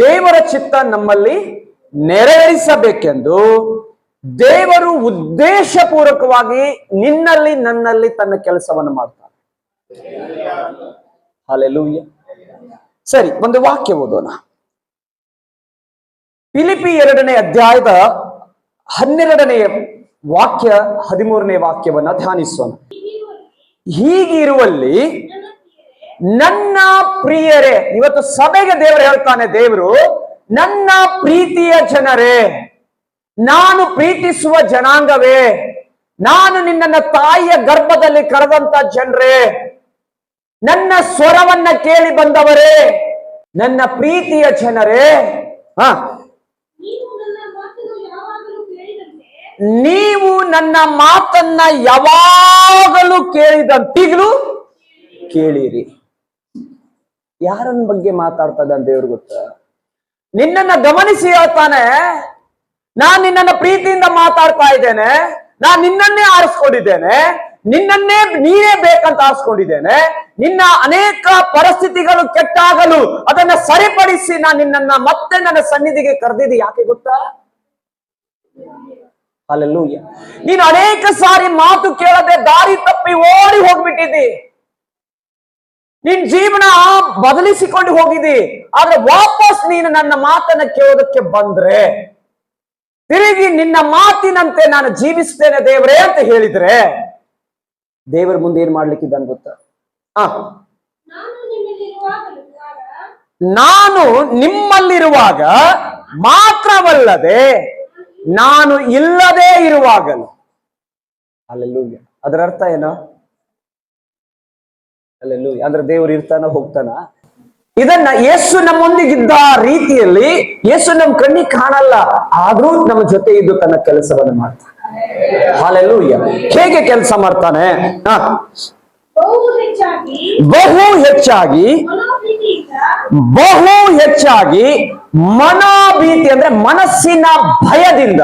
ದೇವರ ಚಿತ್ತ ನಮ್ಮಲ್ಲಿ ನೆರವೇರಿಸಬೇಕೆಂದು ದೇವರು ಉದ್ದೇಶಪೂರ್ವಕವಾಗಿ ನಿನ್ನಲ್ಲಿ ನನ್ನಲ್ಲಿ ತನ್ನ ಕೆಲಸವನ್ನು ಮಾಡ್ತಾನೆ. ಹಲ್ಲೆಲೂಯಾ. ಸರಿ, ಒಂದು ವಾಕ್ಯ ಓದೋಣ. ಫಿಲಿಪ್ಪಿ 2ನೇ ಅಧ್ಯಾಯದ 12ನೇ ವಾಕ್ಯ 13ನೇ ವಾಕ್ಯವನ್ನ ಧ್ಯಾನಿಸೋಣ. ಹೀಗಿರುವಲ್ಲಿ ನನ್ನ ಪ್ರಿಯರೇ, ಇವತ್ತು ಸಭೆಗೆ ದೇವರು ಹೇಳ್ತಾನೆ, ದೇವರು ನನ್ನ ಪ್ರೀತಿಯ ಜನರೇ, ನಾನು ಪ್ರೀತಿಸುವ ಜನಾಂಗವೇ, ನಾನು ನಿನ್ನನ್ನ ತಾಯಿಯ ಗರ್ಭದಲ್ಲಿ ಕರೆದಂತ ಜನರೇ, ನನ್ನ ಸ್ವರವನ್ನ ಕೇಳಿ ಬಂದವರೇ, ನನ್ನ ಪ್ರೀತಿಯ ಜನರೇ, ನೀವು ನನ್ನ ಮಾತನ್ನ ಯಾವಾಗಲೂ ಕೇಳಿದಂತೀಗಲೂ ಕೇಳಿರಿ. ಯಾರನ್ನ ಬಗ್ಗೆ ಮಾತಾಡ್ತದ ಅಂತ ದೇವ್ರಿಗೆ ಗೊತ್ತಾ? ನಿನ್ನನ್ನ ಗಮನಿಸಿ ಹೇಳ್ತಾನೆ, ನಾನ್ ನಿನ್ನನ್ನ ಪ್ರೀತಿಯಿಂದ ಮಾತಾಡ್ತಾ ಇದ್ದೇನೆ, ನಾನ್ ನಿನ್ನನ್ನೇ ಆರಿಸ್ಕೊಂಡಿದ್ದೇನೆ, ನಿನ್ನನ್ನೇ ನೀನೇ ಬೇಕಂತ ಆರಿಸ್ಕೊಂಡಿದ್ದೇನೆ. ನಿನ್ನ ಅನೇಕ ಪರಿಸ್ಥಿತಿಗಳು ಕೆಟ್ಟಾಗಲು ಅದನ್ನ ಸರಿಪಡಿಸಿ ನಾನು ನಿನ್ನನ್ನ ಮತ್ತೆ ನನ್ನ ಸನ್ನಿಧಿಗೆ ಕರೆದಿದ್ದೆ. ಯಾಕೆ ಗೊತ್ತಾ? ಹಲ್ಲೆಲೂಯಾ. ನೀನು ಅನೇಕ ಸಾರಿ ಮಾತು ಕೇಳದೆ ದಾರಿ ತಪ್ಪಿ ಓಡಿ ಹೋಗ್ಬಿಟ್ಟಿದ್ದಿ, ನಿನ್ ಜೀವನ ಬದಲಿಸಿಕೊಂಡು ಹೋಗಿದಿ. ಆದ್ರೆ ವಾಪಸ್ ನೀನು ನನ್ನ ಮಾತನ್ನ ಕೇಳೋದಕ್ಕೆ ಬಂದ್ರೆ, ತಿರುಗಿ ನಿನ್ನ ಮಾತಿನಂತೆ ನಾನು ಜೀವಿಸ್ತೇನೆ ದೇವರೇ ಅಂತ ಹೇಳಿದ್ರೆ, ದೇವರ ಮುಂದೆ ಏನ್ ಮಾಡ್ಲಿಕ್ಕಿದ್ದಾನೆ ಗೊತ್ತಾ? ನಾನು ನಿಮ್ಮಲ್ಲಿರುವಾಗ ಮಾತ್ರವಲ್ಲದೆ ನಾನು ಇಲ್ಲದೇ ಇರುವಾಗಲೂ. ಹಲ್ಲೆಲೂಯಾ. ಅದರ ಅರ್ಥ ಏನು? ಹಲ್ಲೆಲೂಯಾ ಅಂದ್ರೆ ದೇವರು ಇರ್ತಾನ ಹೋಗ್ತಾನ? ಇದನ್ನ ಯೇಸು ನಮ್ಮೊಂದಿಗಿದ್ದ ರೀತಿಯಲ್ಲಿ ಯೇಸು ನಮ್ ಕಣ್ಣಿಗೆ ಕಾಣಲ್ಲ, ಆದ್ರೂ ನಮ್ಮ ಜೊತೆ ಇದ್ದು ತನ್ನ ಕೆಲಸವನ್ನು ಮಾಡ್ತಾನೆ. ಹಲ್ಲೆಲೂಯಾ. ಹೇಗೆ ಕೆಲಸ ಮಾಡ್ತಾನೆ? ಬಹು ಹೆಚ್ಚಾಗಿ ಮನೋಭೀತಿ ಅಂದ್ರೆ ಮನಸ್ಸಿನ ಭಯದಿಂದ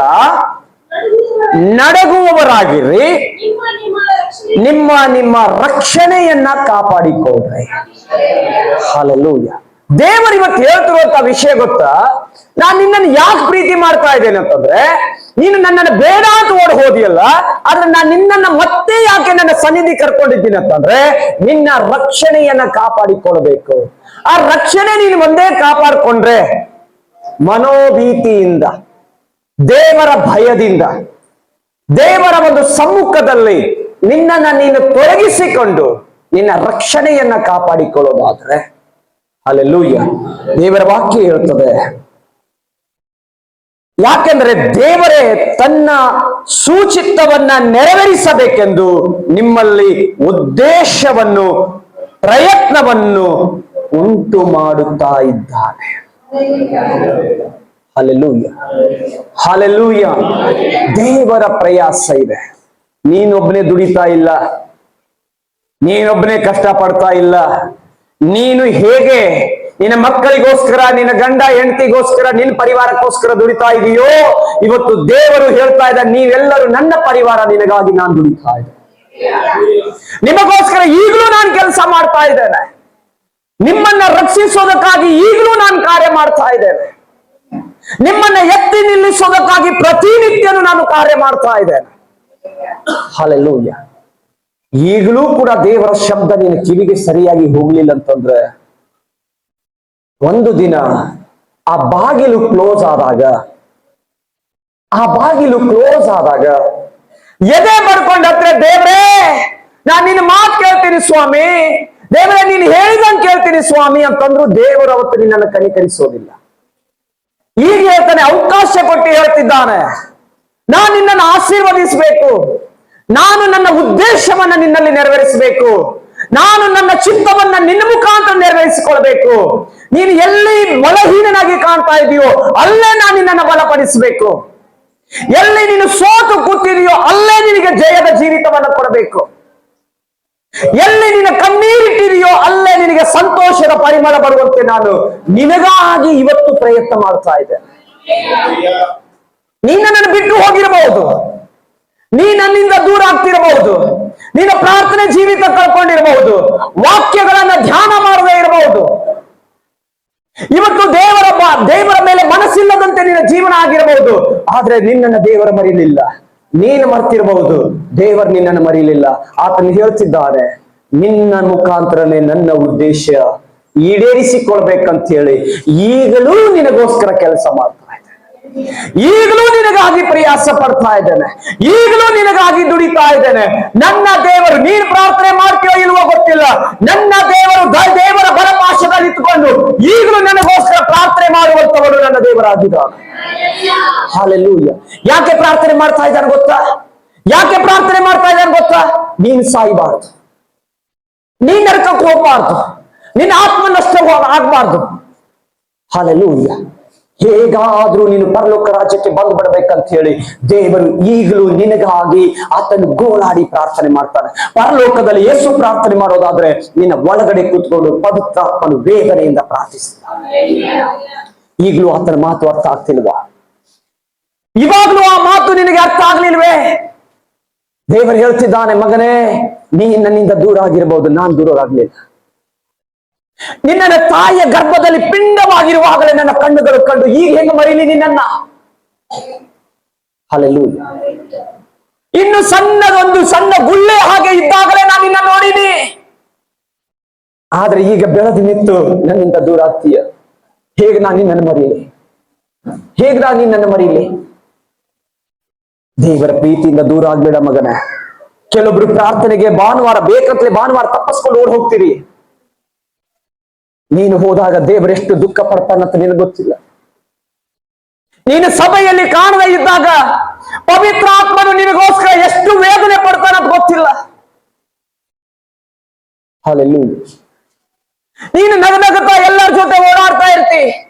ನಡಗುವವರಾಗಿರಿ, ನಿಮ್ಮ ರಕ್ಷಣೆಯನ್ನ ಕಾಪಾಡಿಕೊಳ್ಳ್ರಿ. ಹಲ್ಲೆಲೂಯಾ. ದೇವರು ಇವತ್ತು ಹೇಳ್ತಿರುವಂತ ವಿಷಯ ಗೊತ್ತಾ? ನಾನು ನಿನ್ನನ್ನು ಯಾಕೆ ಪ್ರೀತಿ ಮಾಡ್ತಾ ಇದ್ದೇನೆ ಅಂತಂದ್ರೆ, ನೀನು ನನ್ನನ್ನು ಬೇಡ ಅಂತ ಓಡ್ ಹೋದಿಯಲ್ಲ, ಆದ್ರೆ ನಾನು ನಿನ್ನನ್ನ ಮತ್ತೆ ಯಾಕೆ ನನ್ನ ಸನ್ನಿಧಿ ಕರ್ಕೊಂಡಿದ್ದೀನಿ ಅಂತಂದ್ರೆ, ನಿನ್ನ ರಕ್ಷಣೆಯನ್ನ ಕಾಪಾಡಿಕೊಳ್ಬೇಕು. ಆ ರಕ್ಷಣೆ ನೀನು ಒಂದೇ ಕಾಪಾಡಿಕೊಂಡ್ರೆ, ಮನೋಭೀತಿಯಿಂದ, ದೇವರ ಭಯದಿಂದ, ದೇವರ ಒಂದು ಸಮ್ಮುಖದಲ್ಲಿ ನಿನ್ನನ್ನ ನೀನು ತೊಡಗಿಸಿಕೊಂಡು ನಿನ್ನ ರಕ್ಷಣೆಯನ್ನ ಕಾಪಾಡಿಕೊಳ್ಳೋದಾದ್ರೆ, ಹಲ್ಲೆಲೂಯಾ, ದೇವರ ವಾಕ್ಯ ಹೇಳ್ತದೆ. ಯಾಕೆಂದ್ರೆ ದೇವರೇ ತನ್ನ ಸೂಚಿತ್ತವನ್ನ ನೆರವೇರಿಸಬೇಕೆಂದು ನಿಮ್ಮಲ್ಲಿ ಉದ್ದೇಶವನ್ನು, ಪ್ರಯತ್ನವನ್ನು ಉಂಟು ಮಾಡುತ್ತಾ ಇದ್ದಾನೆ. Hallelujah, hallelujah. ದೇವರ ಪ್ರಯಾಸ ಇದೆ. ನೀನೊಬ್ಬನೇ ದುಡಿತಾ ಇಲ್ಲ, ನೀನೊಬ್ಬನೇ ಕಷ್ಟ ಪಡ್ತಾ ಇಲ್ಲ. ನೀನು ಹೇಗೆ ನಿನ್ನ ಮಕ್ಕಳಿಗೋಸ್ಕರ, ನಿನ್ನ ಗಂಡ ಹೆಂಡತಿಗೋಸ್ಕರ, ನಿನ್ನ ಪರಿವಾರಕ್ಕೋಸ್ಕರ ದುಡಿತಾ ಇದೆಯೋ, ಇವತ್ತು ದೇವರು ಹೇಳ್ತಾ ಇದ್ದ, ನೀವೆಲ್ಲರೂ ನನ್ನ ಪರಿವಾರ, ನಿನಗಾಗಿ ನಾನು ದುಡಿತಾ ಇದ್ದೆ, ನಿಮಗೋಸ್ಕರ ಈಗಲೂ ನಾನು ಕೆಲಸ ಮಾಡ್ತಾ ಇದ್ದೇನೆ, ನಿಮ್ಮನ್ನ ರಕ್ಷಿಸೋದಕ್ಕಾಗಿ ಈಗಲೂ ನಾನು ಕಾರ್ಯ ಮಾಡ್ತಾ ಇದ್ದೇನೆ, ನಿಮ್ಮನ್ನ ಎತ್ತಿ ನಿಲ್ಲಿಸೋದಕ್ಕಾಗಿ ಪ್ರತಿನಿತ್ಯನೂ ನಾನು ಕಾರ್ಯ ಮಾಡ್ತಾ ಇದ್ದೇನೆ. ಹಲ್ಲೆಲೂಯಾ. ಈಗಲೂ ಕೂಡ ದೇವರ ಶಬ್ದ ನಿನ್ನ ಕಿವಿಗೆ ಸರಿಯಾಗಿ ಹೋಗ್ಲಿಲ್ಲ ಅಂತಂದ್ರೆ, ಒಂದು ದಿನ ಆ ಬಾಗಿಲು ಕ್ಲೋಸ್ ಆದಾಗ ಎದೆ ಬಡ್ಕೊಂಡತ್ರೆ, ದೇವ್ರೇ ನಾನು ನಿನ್ನ ಮಾತು ಕೇಳ್ತೀನಿ ಸ್ವಾಮಿ, ದೇವರೇ ನೀನು ಹೇಳಿದಂಗೆ ಕೇಳ್ತೀನಿ ಸ್ವಾಮಿ ಅಂತಂದ್ರು ದೇವರು ಅವತ್ತು ನಿನ್ನನ್ನು ಕನಿಕರಿಸೋದಿಲ್ಲ. ಈಗ ಹೇಳ್ತಾನೆ, ಅವಕಾಶ ಕೊಟ್ಟು ಹೇಳ್ತಿದ್ದಾನೆ, ನಾನು ನಿನ್ನನ್ನು ಆಶೀರ್ವದಿಸಬೇಕು, ನಾನು ನನ್ನ ಉದ್ದೇಶವನ್ನ ನಿನ್ನಲ್ಲಿ ನೆರವೇರಿಸಬೇಕು, ನಾನು ನನ್ನ ಚಿತ್ತವನ್ನ ನಿನ್ನ ಮುಖಾಂತರ ನೆರವೇರಿಸಿಕೊಳ್ಬೇಕು. ನೀನು ಎಲ್ಲಿ ಬಲಹೀನನಾಗಿ ಕಾಣ್ತಾ ಇದೆಯೋ ಅಲ್ಲೇ ನಾನು ನಿನ್ನನ್ನು ಬಲಪಡಿಸಬೇಕು, ಎಲ್ಲಿ ನೀನು ಸೋತು ಕೂತಿದೆಯೋ ಅಲ್ಲೇ ನಿನಗೆ ಜಯದ ಜೀವಿತವನ್ನು ಕೊಡಬೇಕು, ಎಲ್ಲಿ ನಿನ್ನ ಕಣ್ಣೀರಿಟ್ಟಿದೆಯೋ ಅಲ್ಲೇ ನಿನಗೆ ಸಂತೋಷದ ಪರಿಮಳ ಬರುವಂತೆ ನಾನು ನಿನಗಾಗಿ ಇವತ್ತು ಪ್ರಯತ್ನ ಮಾಡ್ತಾ ಇದ್ದೇನೆ. ನೀ ನನ್ನನ್ನು ಬಿಟ್ಟು ಹೋಗಿರಬಹುದು, ನೀ ನನ್ನಿಂದ ದೂರ ಆಗ್ತಿರಬಹುದು, ನಿನ್ನ ಪ್ರಾರ್ಥನೆ ಜೀವಿತ ಕಳ್ಕೊಂಡಿರಬಹುದು, ವಾಕ್ಯಗಳನ್ನ ಧ್ಯಾನ ಮಾಡದೇ ಇರಬಹುದು. ಇವತ್ತು ದೇವರ ಮೇಲೆ ಮನಸ್ಸಿಲ್ಲದಂತೆ ನಿನ್ನ ಜೀವನ ಆಗಿರಬಹುದು, ಆದ್ರೆ ನಿನ್ನನ್ನು ದೇವರ ಮರೀಲಿಲ್ಲ. ನೀನು ಮರ್ತಿರಬಹುದು, ದೇವರು ನಿನ್ನನ್ನು ಮರೀಲಿಲ್ಲ. ಆತನು ಹೇಳ್ತಿದ್ದಾರೆ, ನಿನ್ನ ಮುಖಾಂತರನೇ ನನ್ನ ಉದ್ದೇಶ ಈಡೇರಿಸಿಕೊಳ್ಬೇಕಂತ ಹೇಳಿ ಈಗಲೂ ನಿನಗೋಸ್ಕರ ಕೆಲಸ ಮಾಡ್ತಾ ಇದ್ದೇನೆ. ಈಗಲೂ ನಿನಗಾಗಿ ಪ್ರಯಾಸ ಪಡ್ತಾ ಇದ್ದೇನೆ. ಈಗಲೂ ನಿನಗಾಗಿ ದುಡಿತಾ ಇದ್ದೇನೆ. ನನ್ನ ದೇವರು, ನೀನು ಪ್ರಾರ್ಥನೆ ಮಾಡ್ತೀಯೋ ಇಲ್ವೋ ಗೊತ್ತಿಲ್ಲ, ನನ್ನ ದೇವರು ದೇವರ ಬಲಪಾಶದಲ್ಲಿ ಇಟ್ಟುಕೊಂಡು ಈಗಲೂ ನನಗೋಸ್ಕರ ಪ್ರಾರ್ಥನೆ ಮಾಡುವಂತವರು ನನ್ನ ದೇವರಾಗಿದ್ದಾನೆ. ಹಲ್ಲೆಲೂಯಾ. ಯಾಕೆ ಪ್ರಾರ್ಥನೆ ಮಾಡ್ತಾ ಇದ್ದಾನೆ ಗೊತ್ತಾ? ಯಾಕೆ ಪ್ರಾರ್ಥನೆ ಮಾಡ್ತಾ ಇದ್ದಾನೆ ಗೊತ್ತಾ? ನೀನು ಸಾಯಬಾರ್ದು, ನೀನ್ ನರಕಕ್ಕೆ ಹೋಗಬಾರ್ದು, ನಿನ್ನ ಆತ್ಮ ನಷ್ಟ ಆಗ್ಬಾರ್ದು. ಹಲ್ಲೆಲೂಯಾ. ಹೇಗಾದ್ರೂ ನೀನು ಪರಲೋಕ ರಾಜ್ಯಕ್ಕೆ ಬಂದು ಬಿಡಬೇಕಂತ ಹೇಳಿ ದೇವರು ಈಗಲೂ ನಿನಗಾಗಿ ಆತನು ಗೋಳಾಡಿ ಪ್ರಾರ್ಥನೆ ಮಾಡ್ತಾನೆ. ಪರಲೋಕದಲ್ಲಿ ಯೇಸು ಪ್ರಾರ್ಥನೆ ಮಾಡೋದಾದ್ರೆ ನಿನ್ನ ಒಳಗಡೆ ಕೂತ್ಕೊಂಡು ಪವಿತ್ರಾತ್ಮನು ವೇದನೆಯಿಂದ ಪ್ರಾರ್ಥಿಸ್ತಾನೆ. ಈಗಲೂ ಆತನ ಮಾತು ಅರ್ಥ ಆಗ್ತಿಲ್ವಾ? ಇವಾಗ್ಲೂ ಆ ಮಾತು ನಿನಗೆ ಅರ್ಥ ಆಗ್ಲಿಲ್ವೇ? ದೇವರು ಹೇಳ್ತಿದ್ದಾನೆ, ಮಗನೇ, ನೀ ನನ್ನಿಂದ ದೂರ ಆಗಿರಬಹುದು, ನಾನು ದೂರ ಆಗ್ಲಿಲ್ಲ. ನಿನ್ನ ತಾಯಿಯ ಗರ್ಭದಲ್ಲಿ ಪಿಂಡವಾಗಿರುವಾಗಲೇ ನನ್ನ ಕಣ್ಣುಗಳು ಕಂಡು ಈಗ ಹೆಂಗ ಮರೀಲಿ ನಿನ್ನನ್ನ? ಹಲ್ಲೆಲೂಯಾ. ಇನ್ನು ಸಣ್ಣದೊಂದು ಸಣ್ಣ ಗುಳ್ಳೆ ಹಾಗೆ ಇದ್ದಾಗಲೇ ನಾನು ನಿನ್ನ ನೋಡಿನಿ, ಆದ್ರೆ ಈಗ ಬೆಳೆದು ನಿಂತು ನನ್ನಿಂದ ದೂರ ಆಗ್ತೀಯ. ಹೇಗೆ ನಾನು ನಿನ್ನನ್ನು ಮರೀಲಿ? ಹೇಗೆ ನಾನು ನಿನ್ನನ್ನು ಮರೀಲಿ? ದೇವರ ಪ್ರೀತಿಯಿಂದ ದೂರ ಆಗ್ಬೇಡ ಮಗನ. ಕೆಲವೊಬ್ರು ಪ್ರಾರ್ಥನೆಗೆ ಭಾನುವಾರ ಬೇಕಂತಲೇ ಭಾನುವಾರ ತಪ್ಪಿಸ್ಕೊಂಡು ಓಡ್ ಹೋಗ್ತೀರಿ. ನೀನು ಹೋದಾಗ ದೇವರೆಷ್ಟು ದುಃಖ ಪಡ್ತಾನಂತ ನಿನಗೆ ಗೊತ್ತಿಲ್ಲ. ನೀನು ಸಭೆಯಲ್ಲಿ ಕಾಣದೇ ಇದ್ದಾಗ ಪವಿತ್ರ ಆತ್ಮನು ನಿನಗೋಸ್ಕರ ಎಷ್ಟು ವೇದನೆ ಪಡ್ತಾನಂತ ಗೊತ್ತಿಲ್ಲ. ಹಲ್ಲೆಲೂಯಾ. ನೀನು ನಗನಗುತ್ತಾ ಎಲ್ಲರ ಜೊತೆ ಓಡಾಡ್ತಾ ಇರ್ತಿ,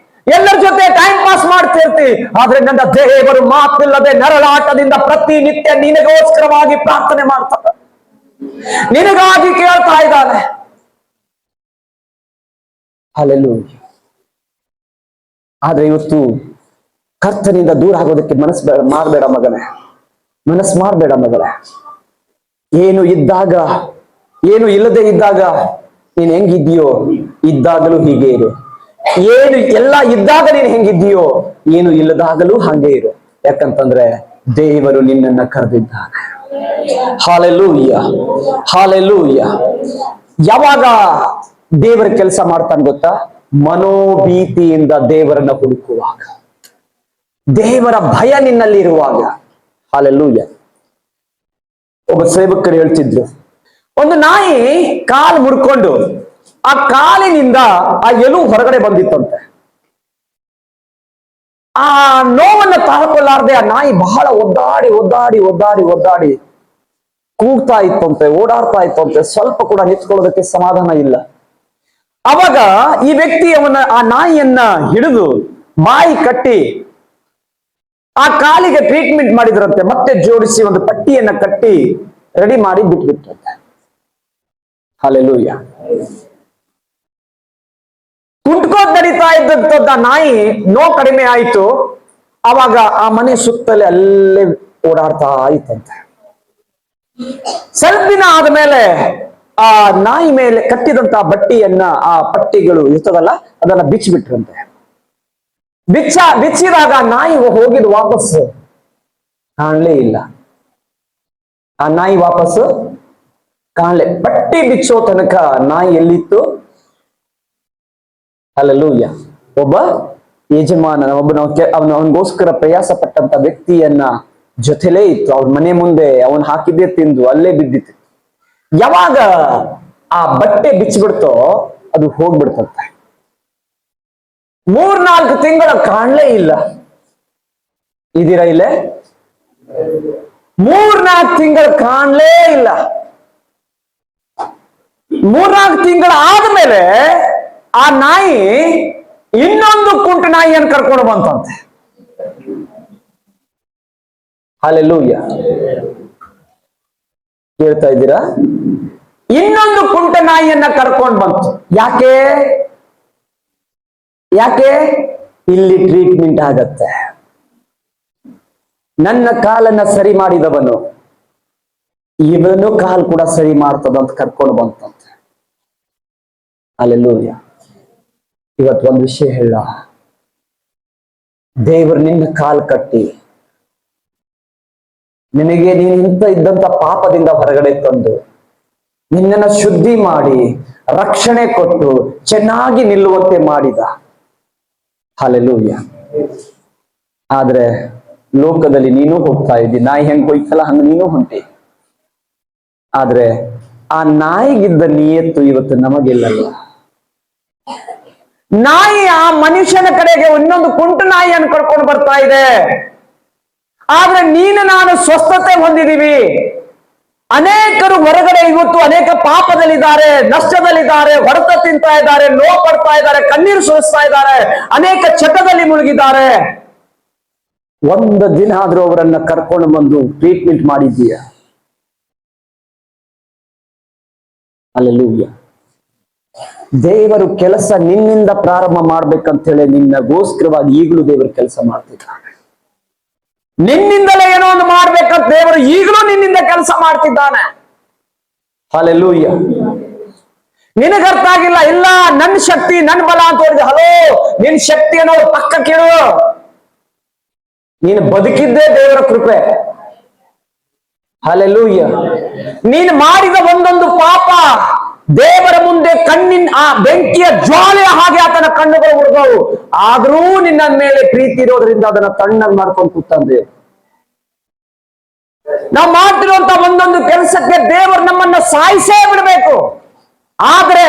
ಎಲ್ಲರ ಜೊತೆ ಟೈಮ್ ಪಾಸ್ ಮಾಡ್ತಾ ಇರ್ತಿ, ಆದ್ರೆ ನನ್ನ ದೇವರು ಮಾತಿಲ್ಲದೆ ನರಳಾಟದಿಂದ ಪ್ರತಿನಿತ್ಯ ನಿನಗೋಸ್ಕರವಾಗಿ ಪ್ರಾರ್ಥನೆ ಮಾಡ್ತಾನೆ, ನಿನಗಾಗಿ ಕೇಳ್ತಾ ಇದ್ದಾನೆ. ಹಲ್ಲೆಲೂಯಾ. ಆದ್ರೆ ಇವತ್ತು ಕರ್ತನಿಂದ ದೂರ ಆಗೋದಕ್ಕೆ ಮಾಡಬೇಡ ಮಗನೇ, ಮನಸ್ಸು ಮಾಡಬೇಡ ಮಗಳೇ. ಏನು ಇದ್ದಾಗ, ಏನು ಇಲ್ಲದೆ ಇದ್ದಾಗ ನೀನ್ ಹೆಂಗಿದ್ದೀಯೋ ಇದ್ದಾಗಲೂ ಹೀಗೆ ಇರು. ಏನು ಎಲ್ಲ ಇದ್ದಾಗ ನೀನು ಹೆಂಗಿದ್ದೀಯೋ ಏನು ಇಲ್ಲದಾಗಲೂ ಹಾಗೆ ಇರು. ಯಾಕಂತಂದ್ರೆ ದೇವರು ನಿನ್ನನ್ನ ಕರೆದಿದ್ದಾನೆ. Hallelujah, hallelujah. ಯಾವಾಗ ದೇವರ ಕೆಲಸ ಮಾಡ್ತಾನೆ ಗೊತ್ತಾ? ಮನೋಭೀತಿಯಿಂದ ದೇವರನ್ನ ಹುಡುಕುವಾಗ, ದೇವರ ಭಯ ನಿನ್ನಲ್ಲಿ ಇರುವಾಗ. ಹಲ್ಲೆಲೂಯಾ. ಒಬ್ಬ ಸೇವಕರು ಹೇಳ್ತಿದ್ರು, ಒಂದು ನಾಯಿ ಕಾಲು ಮುರ್ಕೊಂಡು ಆ ಕಾಲಿನಿಂದ ಆ ಎಲು ಹೊರಗಡೆ ಬಂದಿತ್ತಂತೆ. ಆ ನೋವನ್ನು ತಾಳ್ಕೊಳ್ಳಾರ್ದೆ ಆ ನಾಯಿ ಬಹಳ ಒದ್ದಾಡಿ ಒದ್ದಾಡಿ ಒದ್ದಾಡಿ ಒದ್ದಾಡಿ ಕೂಗ್ತಾ ಇತ್ತಂತೆ, ಓಡಾಡ್ತಾ ಇತ್ತಂತೆ. ಸ್ವಲ್ಪ ಕೂಡ ನಿಂತ್ಕೊಳ್ಳೋದಕ್ಕೆ ಸಮಾಧಾನ ಇಲ್ಲ. ಅವಾಗ ಈ ವ್ಯಕ್ತಿ ಆ ನಾಯಿಯನ್ನ ಹಿಡಿದು ಬಾಯಿ ಕಟ್ಟಿ ಆ ಕಾಲಿಗೆ ಟ್ರೀಟ್ಮೆಂಟ್ ಮಾಡಿದ್ರಂತೆ. ಮತ್ತೆ ಜೋಡಿಸಿ ಒಂದು ಪಟ್ಟಿಯನ್ನ ಕಟ್ಟಿ ರೆಡಿ ಮಾಡಿ ಬಿಟ್ಬಿಟ್ರಂತೆ. ಹಲ್ಲೆಲೂಯಾ. ಕುಂಟ್ಕೋದ್ ನಡೀತಾ ಇದ್ದಂತ ನಾಯಿ ನೋವು ಕಡಿಮೆ ಆಯ್ತು. ಅವಾಗ ಆ ಮನೆ ಸುತ್ತಲೇ ಅಲ್ಲೇ ಓಡಾಡ್ತಾ ಇತ್ತಂತೆ. ಸ್ವಲ್ಪ ದಿನ ಆದ್ಮೇಲೆ ಆ ನಾಯಿ ಮೇಲೆ ಕಟ್ಟಿದಂತ ಬಟ್ಟೆಯನ್ನ, ಆ ಪಟ್ಟಿಗಳು ಇರ್ತದಲ್ಲ, ಅದನ್ನ ಬಿಚ್ಚಿಬಿಟ್ರಂತೆ. ಬಿಚ್ಚಿದಾಗ ನಾಯಿ ಹೋಗಿದ್ ವಾಪಸ್ ಕಾಣ್ಲೇ ಇಲ್ಲ. ಆ ನಾಯಿ ವಾಪಸ್ ಕಾಣ್ಲೆ. ಪಟ್ಟಿ ಬಿಚ್ಚೋ ತನಕ ನಾಯಿ ಎಲ್ಲಿತ್ತು? ಹಲ್ಲೆಲೂಯಾ. ಒಬ್ಬ ಯಜಮಾನ, ಅವನಿಗೋಸ್ಕರ ಪ್ರಯಾಸ ಪಟ್ಟಂತ ವ್ಯಕ್ತಿಯನ್ನ ಜೊತೆಲೇ ಇತ್ತು. ಅವ್ರ ಮನೆ ಮುಂದೆ ಅವನ್ ಹಾಕಿದ್ದೇ ತಿಂದು ಅಲ್ಲೇ ಬಿದ್ದಿತ್ತು. ಯಾವಾಗ ಆ ಬಟ್ಟೆ ಬಿಚ್ಚಿಬಿಡ್ತೋ ಅದು ಹೋಗ್ಬಿಡ್ತಂತೆ. 3-4 ತಿಂಗಳ ಕಾಣ್ಲೇ ಇಲ್ಲ. ಇದೀರಾ ಇಲ್ಲೇ? 3-4 ತಿಂಗಳ ಕಾಣ್ಲೇ ಇಲ್ಲ. 3-4 ತಿಂಗಳ ಆದ್ಮೇಲೆ ಆ ನಾಯಿ ಇನ್ನೊಂದು ಕುಂಟ ನಾಯಿಯನ್ನು ಕರ್ಕೊಂಡು ಬಂತಂತೆ. ಹಲ್ಲೆಲೂಯಾ. ಕೇಳ್ತಾ ಇದ್ದೀರಾ? ಇನ್ನೊಂದು ಕುಂಟ ನಾಯಿಯನ್ನ ಕರ್ಕೊಂಡು ಬಂತು. ಯಾಕೆ? ಇಲ್ಲಿ ಟ್ರೀಟ್ಮೆಂಟ್ ಆಗತ್ತೆ. ನನ್ನ ಕಾಲನ್ನ ಸರಿ ಮಾಡಿದವನು ಇವನು ಕಾಲ್ ಕೂಡ ಸರಿ ಮಾಡ್ತದಂತ ಕರ್ಕೊಂಡು ಬಂತಂತೆ. ಹಲ್ಲೆಲೂಯಾ. ಇವತ್ತು ಒಂದು ವಿಷಯ ಹೇಳ, ದೇವರು ನಿನ್ನ ಕಾಲ್ ಕಟ್ಟಿ ನಿನಗೆ ನೀನು ಇದ್ದಂತ ಪಾಪದಿಂದ ಹೊರಗಡೆ ತಂದು ನಿನ್ನನ್ನು ಶುದ್ಧಿ ಮಾಡಿ ರಕ್ಷಣೆ ಕೊಟ್ಟು ಚೆನ್ನಾಗಿ ನಿಲ್ಲುವಂತೆ ಮಾಡಿದ. ಹಲ್ಲೆಲೂಯಾ. ಆದ್ರೆ ಲೋಕದಲ್ಲಿ ನೀನು ಹೋಗ್ತಾ ಇದ್ದಿ, ನಾಯಿ ಹೆಂಗ್ ಹೋಯ್ತಲ್ಲ ಹಂಗ ನೀನು ಹೊಂಟಿ. ಆದ್ರೆ ಆ ನಾಯಿಗಿದ್ದ ನಿಯತ್ತು ಇವತ್ತು ನಮಗಿಲ್ಲಲ್ಲ. ನಾಯಿ ಆ ಮನುಷ್ಯನ ಕಡೆಗೆ ಇನ್ನೊಂದು ಕುಂಟು ನಾಯಿಯನ್ನು ಕರ್ಕೊಂಡು ಬರ್ತಾ ಇದೆ. ಆದ್ರೆ ನೀನು ನಾನು ಸ್ವಸ್ಥತೆ ಹೊಂದಿದೀವಿ. ಅನೇಕರು ಹೊರಗಡೆ ಇವತ್ತು ಅನೇಕ ಪಾಪದಲ್ಲಿದ್ದಾರೆ, ನಷ್ಟದಲ್ಲಿದ್ದಾರೆ, ಹೊಡೆತ ತಿಂತಾ ಇದ್ದಾರೆ, ನೋವು ಪಡ್ತಾ ಇದ್ದಾರೆ, ಕಣ್ಣೀರು ಸುರಿಸ್ತಾ ಇದ್ದಾರೆ, ಅನೇಕ ಚಟದಲ್ಲಿ ಮುಳುಗಿದ್ದಾರೆ. ಒಂದು ದಿನ ಆದ್ರೂ ಅವರನ್ನ ಕರ್ಕೊಂಡು ಬಂದು ಟ್ರೀಟ್ಮೆಂಟ್ ಮಾಡಿದ್ದೀಯ? ಹಲ್ಲೆಲೂಯಾ. ದೇವರು ಕೆಲಸ ನಿನ್ನಿಂದ ಪ್ರಾರಂಭ ಮಾಡ್ಬೇಕಂತ ಹೇಳಿ ನಿನ್ನಗೋಸ್ಕರವಾಗಿ ಈಗಲೂ ದೇವರು ಕೆಲಸ ಮಾಡ್ತಿದ್ದಾನೆ. ನಿನ್ನಿಂದಲೇ ಏನೋ ಒಂದು ಮಾಡ್ಬೇಕಂತ ದೇವರು ಈಗಲೂ ನಿನ್ನಿಂದ ಕೆಲಸ ಮಾಡ್ತಿದ್ದಾನೆ. ಹಲ್ಲೆಲೂಯಾ. ನಿನಗರ್ಥ ಆಗಿಲ್ಲ, ಇಲ್ಲ ನನ್ನ ಶಕ್ತಿ ನನ್ನ ಬಲ ಅಂತ ಹೇಳಿದೆ. ಹಲೋ, ನಿನ್ ಶಕ್ತಿ ಅನ್ನೋ ಪಕ್ಕ ಕೇಳು. ನೀನು ಬದುಕಿದ್ದೇ ದೇವರ ಕೃಪೆ. ಹಲ್ಲೆಲೂಯಾ. ನೀನು ಮಾಡಿದ ಒಂದೊಂದು ಪಾಪ ದೇವರ ಮುಂದೆ ಕಣ್ಣಿನ ಆ ಬೆಂಕಿಯ ಜ್ವಾಲೆಯ ಹಾಗೆ ಆತನ ಕಣ್ಣುಗಳು ಉಳಿದವು. ಆದರೂ ನಿನ್ನ ಮೇಲೆ ಪ್ರೀತಿ ಇರೋದ್ರಿಂದ ಅದನ್ನ ತಣ್ಣಗೆ ಮಾಡ್ಕೊಂಡು ಕೂತಂದೆ. ನಾವು ಮಾಡ್ತಿರುವಂತ ಒಂದೊಂದು ಕೆಲಸಕ್ಕೆ ದೇವರು ನಮ್ಮನ್ನ ಸಾಯಿಸೇ ಬಿಡಬೇಕು. ಆದ್ರೆ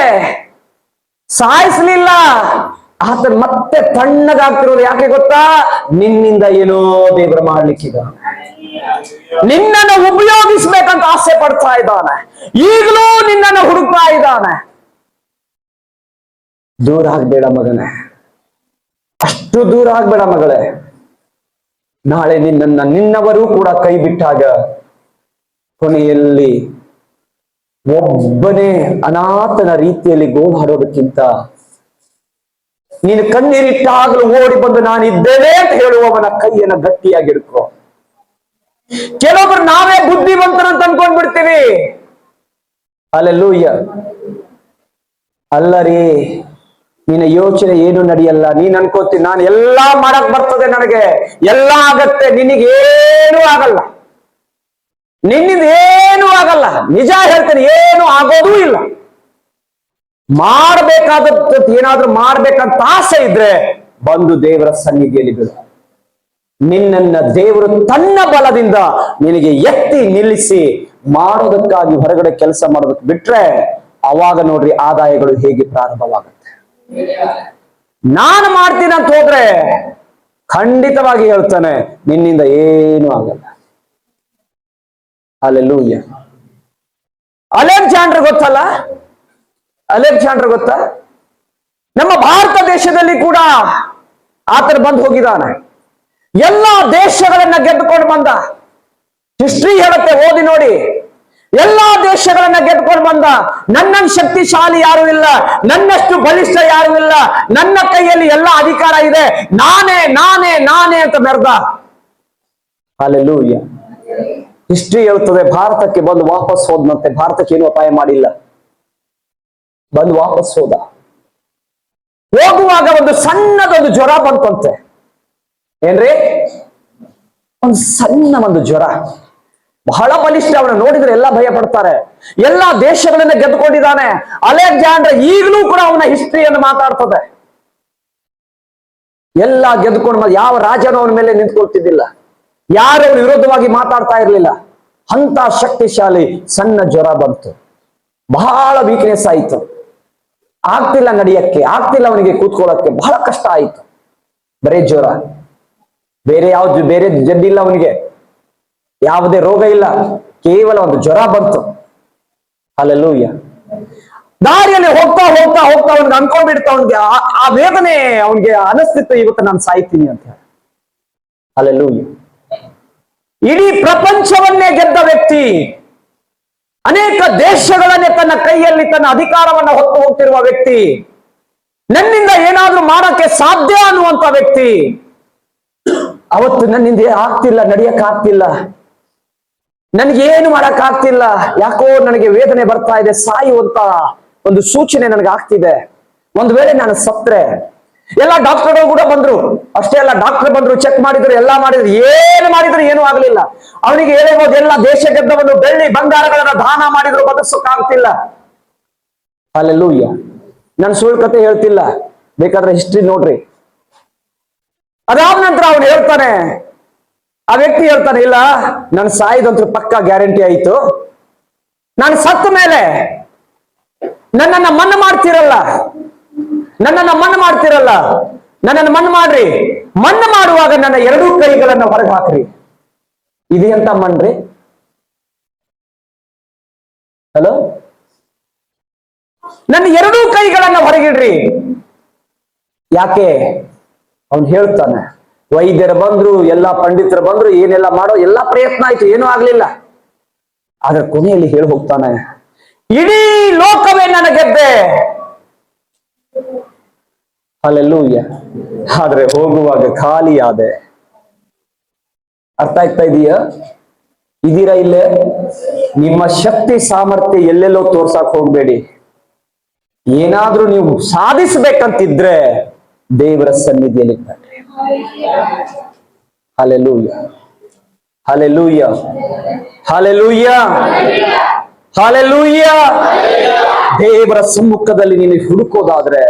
ಸಾಯಿಸ್ಲಿಲ್ಲ, ಆತ ಮತ್ತೆ ತಣ್ಣಗಾಗ್ತಿರೋದು ಯಾಕೆ ಗೊತ್ತಾ? ನಿನ್ನಿಂದ ಏನೋ ದೇವರು ಮಾಡ್ಲಿಕ್ಕಿದ, ನಿನ್ನನ್ನು ಉಪಯೋಗಿಸ್ಬೇಕಂತ ಆಸೆ ಪಡ್ತಾ ಇದ್ದಾನೆ. ಈಗಲೂ ನಿನ್ನನ್ನು ಹುಡುಕ್ತಾ ಇದ್ದಾನೆ. ದೂರ ಆಗ್ಬೇಡ ಮಗನೇ, ಅಷ್ಟು ದೂರ ಆಗ್ಬೇಡ ಮಗಳೇ. ನಾಳೆ ನಿನ್ನವರು ಕೂಡ ಕೈ ಬಿಟ್ಟಾಗ ಕೊನೆಯಲ್ಲಿ ಒಬ್ಬನೇ ಅನಾಥನ ರೀತಿಯಲ್ಲಿ ಗೋಳಾಡೋದಕ್ಕಿಂತ ನೀನು ಕಣ್ಣೀರಿಟ್ಟಾಗಲೂ ಓಡಿ ಬಂದು ನಾನಿದ್ದೇನೆ ಅಂತ ಹೇಳುವವನ ಕೈಯನ್ನು ಗಟ್ಟಿಯಾಗಿಡ್ಕೋ. ಕೆಲವೊಬ್ರು ನಾವೇ ಬುದ್ಧಿವಂತರಂತ ಅನ್ಕೊಂಡ್ ಬಿಡ್ತೀವಿ. ಹಲ್ಲೆಲೂಯಾ. ಅಲ್ಲರಿ, ನಿನ್ನ ಯೋಚನೆ ಏನು ನಡೆಯಲ್ಲ. ನೀನ್ ಅನ್ಕೋತಿ ನಾನು ಎಲ್ಲಾ ಮಾಡಕ್ ಬರ್ತದೆ, ನನಗೆ ಎಲ್ಲಾ ಆಗತ್ತೆ. ನಿನಗೇನು ಆಗಲ್ಲ, ನಿನ್ನಿಂದ ಏನು ಆಗಲ್ಲ. ನಿಜ ಹೇಳ್ತೇನೆ, ಏನು ಆಗೋದೂ ಇಲ್ಲ. ಮಾಡಬೇಕಾದದ್ದು ಏನಾದ್ರೂ ಮಾಡ್ಬೇಕಂತ ಆಸೆ ಇದ್ರೆ ಬಂದು ದೇವರ ಸನ್ನಿಧಿಯಲ್ಲಿ ಬಿಡು. ನಿನ್ನನ್ನ ದೇವರು ತನ್ನ ಬಲದಿಂದ ನಿನಗೆ ಎತ್ತಿ ನಿಲ್ಲಿಸಿ ಮಾಡೋದಕ್ಕಾಗಿ ಹೊರಗಡೆ ಕೆಲಸ ಮಾಡೋದಕ್ಕೆ ಬಿಟ್ರೆ ಅವಾಗ ನೋಡ್ರಿ ಆದಾಯಗಳು ಹೇಗೆ ಪ್ರಾರಂಭವಾಗುತ್ತೆ. ನಾನು ಮಾಡ್ತೀನಿ ಅಂತ ಹೋದ್ರೆ ಖಂಡಿತವಾಗಿ ಹೇಳ್ತಾನೆ ನಿನ್ನಿಂದ ಏನು ಆಗಲ್ಲ. ಹಲ್ಲೆಲೂಯಾ. ಅಲೆಕ್ಸಾಂಡರ್ ಗೊತ್ತಲ್ಲ? ಅಲೆಕ್ಸಾಂಡರ್ ಗೊತ್ತಾ? ನಮ್ಮ ಭಾರತ ದೇಶದಲ್ಲಿ ಕೂಡ ಆತನ ಬಂದು ಹೋಗಿದ್ದಾನೆ. ಎಲ್ಲಾ ದೇಶಗಳನ್ನ ಗೆದ್ದುಕೊಂಡು ಬಂದ. ಹಿಸ್ಟ್ರಿ ಹೇಳುತ್ತೆ, ಓದಿ ನೋಡಿ. ಎಲ್ಲಾ ದೇಶಗಳನ್ನ ಗೆದ್ದುಕೊಂಡು ಬಂದ. ನನ್ನ ಶಕ್ತಿಶಾಲಿ ಯಾರು ಇಲ್ಲ, ನನ್ನಷ್ಟು ಬಲಿಷ್ಠ ಯಾರು ಇಲ್ಲ, ನನ್ನ ಕೈಯಲ್ಲಿ ಎಲ್ಲ ಅಧಿಕಾರ ಇದೆ, ನಾನೇ ನಾನೇ ನಾನೇ ಅಂತ ಮೆರೆದ. ಹಲ್ಲೆಲೂಯಾ. ಹಿಸ್ಟ್ರಿ ಹೇಳ್ತದೆ ಭಾರತಕ್ಕೆ ಬಂದು ವಾಪಸ್ ಹೋದ್ನಂತೆ. ಭಾರತಕ್ಕೆ ಏನು ಅಪಾಯ ಮಾಡಿಲ್ಲ, ಬಂದು ವಾಪಸ್ ಹೋದ. ಹೋಗುವಾಗ ಒಂದು ಸಣ್ಣದೊಂದು ಜ್ವರ ಬಂತಂತೆ. ಏನ್ರಿ? ಒಂದು ಸಣ್ಣ ಒಂದು ಜ್ವರ, ಬಹಳ ಬಲಿಷ್ಠ. ಅವನು ನೋಡಿದ್ರೆ ಎಲ್ಲ ಭಯ ಪಡ್ತಾರೆ. ಎಲ್ಲಾ ದೇಶಗಳನ್ನ ಗೆದ್ದುಕೊಂಡಿದ್ದಾನೆ. ಅಲೆಕ್ಸಾಂಡರ್ ಈಗಲೂ ಕೂಡ ಅವನ ಹಿಸ್ಟ್ರಿಯನ್ನು ಮಾತಾಡ್ತದೆ. ಎಲ್ಲ ಗೆದ್ದುಕೊಂಡು ಯಾವ ರಾಜನೂ ಅವನ ಮೇಲೆ ನಿಂತ್ಕೊಳ್ತಿದ್ದಿಲ್ಲ, ಯಾರು ಅವನ ವಿರೋಧವಾಗಿ ಮಾತಾಡ್ತಾ ಇರ್ಲಿಲ್ಲ. ಅಂತ ಶಕ್ತಿಶಾಲಿ. ಸಣ್ಣ ಜ್ವರ ಬಂತು, ಬಹಳ ವೀಕ್ನೆಸ್ ಆಯಿತು, ಆಗ್ತಿಲ್ಲ ನಡೆಯಕ್ಕೆ, ಆಗ್ತಿಲ್ಲ ಅವನಿಗೆ ಕೂತ್ಕೊಳ್ಳಕ್ಕೆ, ಬಹಳ ಕಷ್ಟ ಆಯಿತು. ಬರೇ ಜ್ವರ, ಬೇರೆ ಜಡ್ಡಿಲ್ಲ ಅವನಿಗೆ, ಯಾವುದೇ ರೋಗ ಇಲ್ಲ, ಕೇವಲ ಒಂದು ಜ್ವರ ಬಂತು. ಹಲ್ಲೆಲೂಯಾ. ದಾರಿಯಲ್ಲಿ ಹೋಗ್ತಾ ಹೋಗ್ತಾ ಹೋಗ್ತಾ ಅವನಿಗೆ ಅನ್ಕೊಂಡ್ಬಿಡ್ತಾ, ಅವನಿಗೆ ಆ ವೇದನೆ ಅವನಿಗೆ ಅನಿಸ್ತಿತ್ತು, ಇವತ್ತು ನಾನು ಸಾಯ್ತೀನಿ ಅಂತ. ಹಲ್ಲೆಲೂಯಾ. ಇಡೀ ಪ್ರಪಂಚವನ್ನೇ ಗೆದ್ದ ವ್ಯಕ್ತಿ, ಅನೇಕ ದೇಶಗಳನ್ನೇ ತನ್ನ ಕೈಯಲ್ಲಿ ತನ್ನ ಅಧಿಕಾರವನ್ನ ಹೊತ್ತು ಹೋಗ್ತಿರುವ ವ್ಯಕ್ತಿ, ನನ್ನಿಂದ ಏನಾದ್ರೂ ಮಾಡಕ್ಕೆ ಸಾಧ್ಯ ಅನ್ನುವಂತ ವ್ಯಕ್ತಿ, ಅವತ್ತು ನನ್ನಿಂದ ಆಗ್ತಿಲ್ಲ, ನಡೆಯಕ್ ಆಗ್ತಿಲ್ಲ, ನನಗೇನು ಮಾಡಕ್ ಆಗ್ತಿಲ್ಲ, ಯಾಕೋ ನನಗೆ ವೇದನೆ ಬರ್ತಾ ಇದೆ, ಸಾಯುವಂತ ಒಂದು ಸೂಚನೆ ನನಗೆ ಆಗ್ತಿದೆ. ಒಂದು ವೇಳೆ ನಾನು ಸತ್ರೆ ಎಲ್ಲ ಡಾಕ್ಟರ್ಗಳು ಕೂಡ ಬಂದ್ರು. ಅಷ್ಟೇ ಅಲ್ಲ, ಡಾಕ್ಟರ್ ಬಂದ್ರು, ಚೆಕ್ ಮಾಡಿದ್ರು, ಎಲ್ಲಾ ಮಾಡಿದ್ರು, ಏನು ಆಗ್ಲಿಲ್ಲ. ಅವನಿಗೆ ಹೇಳಿರ್ಬೋದು, ಎಲ್ಲ ದೇಶ ಗೆದ್ದವನ್ನು ಬೆಳ್ಳಿ ಬಂಗಾರಗಳನ್ನ ದಾನ ಮಾಡಿದ್ರು, ಬದುಕಿಸೋಕ್ಕಾಗ್ತಿಲ್ಲ. ಹಲ್ಲೆಲೂಯಾ. ನಾನು ಸುಳ್ಳು ಕತೆ ಹೇಳ್ತಿಲ್ಲ, ಬೇಕಾದ್ರೆ ಹಿಸ್ಟ್ರಿ ನೋಡ್ರಿ. ಅದಾದ ನಂತರ ಅವನು ಹೇಳ್ತಾನೆ, ಆ ವ್ಯಕ್ತಿ ಹೇಳ್ತಾನೆ, ಇಲ್ಲ ನಾನು ಸಾಯಿದಂತೂ ಪಕ್ಕಾ ಗ್ಯಾರಂಟಿ ಆಯ್ತು. ನಾನು ಸತ್ತ ಮೇಲೆ ನನ್ನನ್ನು ಮಣ್ಣು ಮಾಡ್ತಿರಲ್ಲ, ನನ್ನನ್ನು ಮಣ್ಣು ಮಾಡ್ರಿ. ಮಣ್ಣು ಮಾಡುವಾಗ ನನ್ನ ಎರಡೂ ಕೈಗಳನ್ನ ಹೊರಗೆ ಹಾಕ್ರಿ. ಇದು ಎಂತ ಮಣ್ಣ್ರಿ? ಹಲೋ, ನನ್ನ ಎರಡೂ ಕೈಗಳನ್ನ ಹೊರಗಿಡ್ರಿ. ಯಾಕೆ? ಅವನು ಹೇಳ್ತಾನೆ, ವೈದ್ಯರು ಬಂದ್ರು, ಎಲ್ಲಾ ಪಂಡಿತರು ಬಂದ್ರು, ಏನೆಲ್ಲ ಮಾಡೋ ಎಲ್ಲಾ ಪ್ರಯತ್ನ ಆಯ್ತು, ಏನೂ ಆಗ್ಲಿಲ್ಲ. ಆದ್ರೆ ಕೊನೆಯಲ್ಲಿ ಹೇಳಿ ಹೋಗ್ತಾನೆ, ಇಡೀ ಲೋಕವೇ ನನ್ನ ಗೆದ್ದೆ. ಹಲ್ಲೆಲೂಯ. ಆದ್ರೆ ಹೋಗುವಾಗ ಖಾಲಿ ಆದೆ. ಅರ್ಥ ಆಗ್ತಾ ಇದೆಯಾ? ಇದೀರಾ ಇಲ್ಲೇ? ನಿಮ್ಮ ಶಕ್ತಿ ಸಾಮರ್ಥ್ಯ ಎಲ್ಲೆಲ್ಲೋ ತೋರ್ಸಕ್ ಹೋಗ್ಬೇಡಿ. ಏನಾದ್ರೂ ನೀವು ಸಾಧಿಸಬೇಕಂತಿದ್ರೆ ದೇವರ ಸನ್ನಿಧಿಯಲ್ಲಿ ಬನ್ರಿ. Hallelujah, hallelujah, hallelujah, hallelujah. ದೇವರ ಸಮ್ಮುಖದಲ್ಲಿ ನೀನು ಹುಡುಕೋದಾದ್ರೆ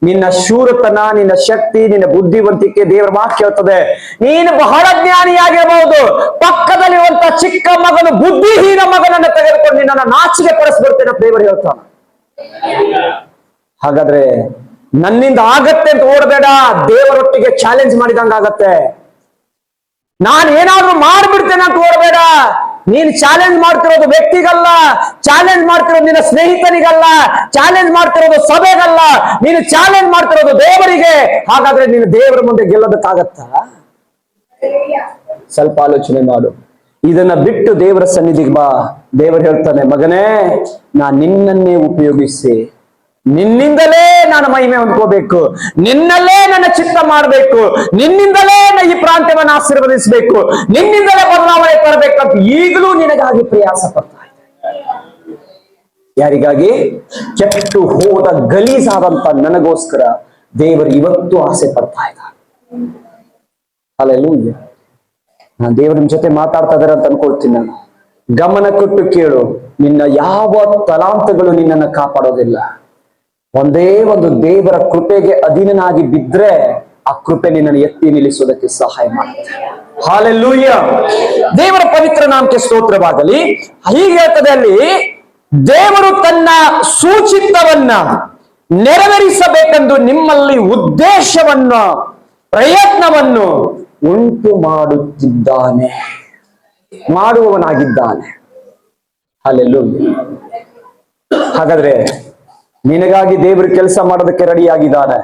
ನಿನ್ನ ಶೂರತನ, ನಿನ್ನ ಶಕ್ತಿ, ನಿನ್ನ ಬುದ್ಧಿವಂತಿಕೆ ದೇವರ ಮಾತು ಕೇಳ್ತದೆ. ನೀನು ಬಹಳ ಜ್ಞಾನಿಯಾಗಿರಬಹುದು, ಪಕ್ಕದಲ್ಲಿರುವಂತ ಚಿಕ್ಕ ಮಗನು, ಬುದ್ಧಿಹೀನ ಮಗನನ್ನು ತೆಗೆದುಕೊಂಡು ನಿನ್ನನ್ನು ನಾಚಿಕೆ ಪಡಿಸ್ಬಿಡ್ತೇನೆ ಅಂತ ದೇವರು ಹೇಳ್ತಾನೆ. ಹಾಗಾದ್ರೆ ನನ್ನಿಂದ ಆಗತ್ತೆ ಅಂತ ಓಡಬೇಡ, ದೇವರೊಟ್ಟಿಗೆ ಚಾಲೆಂಜ್ ಮಾಡಿದಂಗಾಗತ್ತೆ. ನಾನು ಏನಾದ್ರೂ ಮಾಡ್ಬಿಡ್ತೇನೆ ಅಂತ ಓಡಬೇಡ. ನೀನು ಚಾಲೆಂಜ್ ಮಾಡ್ತಿರೋದು ವ್ಯಕ್ತಿಗಲ್ಲ, ಚಾಲೆಂಜ್ ಮಾಡ್ತಿರೋದು ನಿನ್ನ ಸ್ನೇಹಿತನಿಗಲ್ಲ, ಚಾಲೆಂಜ್ ಮಾಡ್ತಿರೋದು ಸಭೆಗಲ್ಲ, ನೀನು ಚಾಲೆಂಜ್ ಮಾಡ್ತಿರೋದು ದೇವರಿಗೆ. ಹಾಗಾದ್ರೆ ನೀನು ದೇವರ ಮುಂದೆ ಗೆಲ್ಲೋದಕ್ಕಾಗತ್ತಾ? ಸ್ವಲ್ಪ ಆಲೋಚನೆ ಮಾಡು. ಇದನ್ನ ಬಿಟ್ಟು ದೇವರ ಸನ್ನಿಧಿಗೆ ಬಾ. ದೇವರು ಹೇಳ್ತಾನೆ, ಮಗನೇ, ನಾನು ನಿನ್ನನ್ನೇ ಉಪಯೋಗಿಸಿ, ನಿನ್ನಿಂದಲೇ ನಾನು ಮಹಿಮೆ ಹೊಂದ್ಕೋಬೇಕು, ನಿನ್ನಲ್ಲೇ ನನ್ನ ಚಿತ್ತ ಮಾಡಬೇಕು, ನಿನ್ನಿಂದಲೇ ಈ ಪ್ರಾಂತ್ಯವನ್ನು ಆಶೀರ್ವದಿಸಬೇಕು, ನಿನ್ನಿಂದಲೇ ಬದಲಾವಣೆ ತರಬೇಕಂತ ಈಗಲೂ ನಿನಗಾಗಿ ಪ್ರಯಾಸ ಪಡ್ತಾ ಇದೆ. ಯಾರಿಗಾಗಿ? ಕೆಟ್ಟು ಹೋದ ಗಲೀಜಾದಂತ ನನಗೋಸ್ಕರ ದೇವರು ಇವತ್ತು ಆಸೆ ಪಡ್ತಾ ಇದ್ದಾರೆ. ಹಲ್ಲೆಲೂಯಾ. ನಾನು ದೇವರ ಜೊತೆ ಮಾತಾಡ್ತಾ ಇದ್ದಾರೆ ಅಂತ ಅನ್ಕೊಳ್ತೀನಿ. ನಾನು ಗಮನ ಕೊಟ್ಟು ಕೇಳು. ನಿನ್ನ ಯಾವ ತಲಾಂತಗಳು ನಿನ್ನನ್ನು ಕಾಪಾಡೋದಿಲ್ಲ. ಒಂದೇ ಒಂದು ದೇವರ ಕೃಪೆಗೆ ಅಧೀನನಾಗಿ ಬಿದ್ರೆ ಆ ಕೃಪೆ ನಿನ್ನನ್ನು ಎತ್ತಿ ನಿಲ್ಲಿಸೋದಕ್ಕೆ ಸಹಾಯ ಮಾಡುತ್ತೆ. ಹಲ್ಲೆಲೂಯಾ. ದೇವರ ಪವಿತ್ರ ನಾಮಕ್ಕೆ ಸ್ತೋತ್ರವಾಗಲಿ. ಹೀಗೆ ಹೇಳ್ತದೆ ಅಲ್ಲಿ, ದೇವರು ತನ್ನ ಸೂಚಿತವನ್ನ ನೆರವೇರಿಸಬೇಕೆಂದು ನಿಮ್ಮಲ್ಲಿ ಉದ್ದೇಶವನ್ನು, ಪ್ರಯತ್ನವನ್ನು ಉಂಟು ಮಾಡುತ್ತಿದ್ದಾನೆ, ಮಾಡುವವನಾಗಿದ್ದಾನೆ. ಹಲ್ಲೆಲೂಯಾ. ಹಾಗಾದ್ರೆ ನಿನಗಾಗಿ ದೇವರ ಕೆಲಸ ಮಾಡೋದಕ್ಕೆ ರೆಡಿ ಆಗಿದ್ದಾನೆ.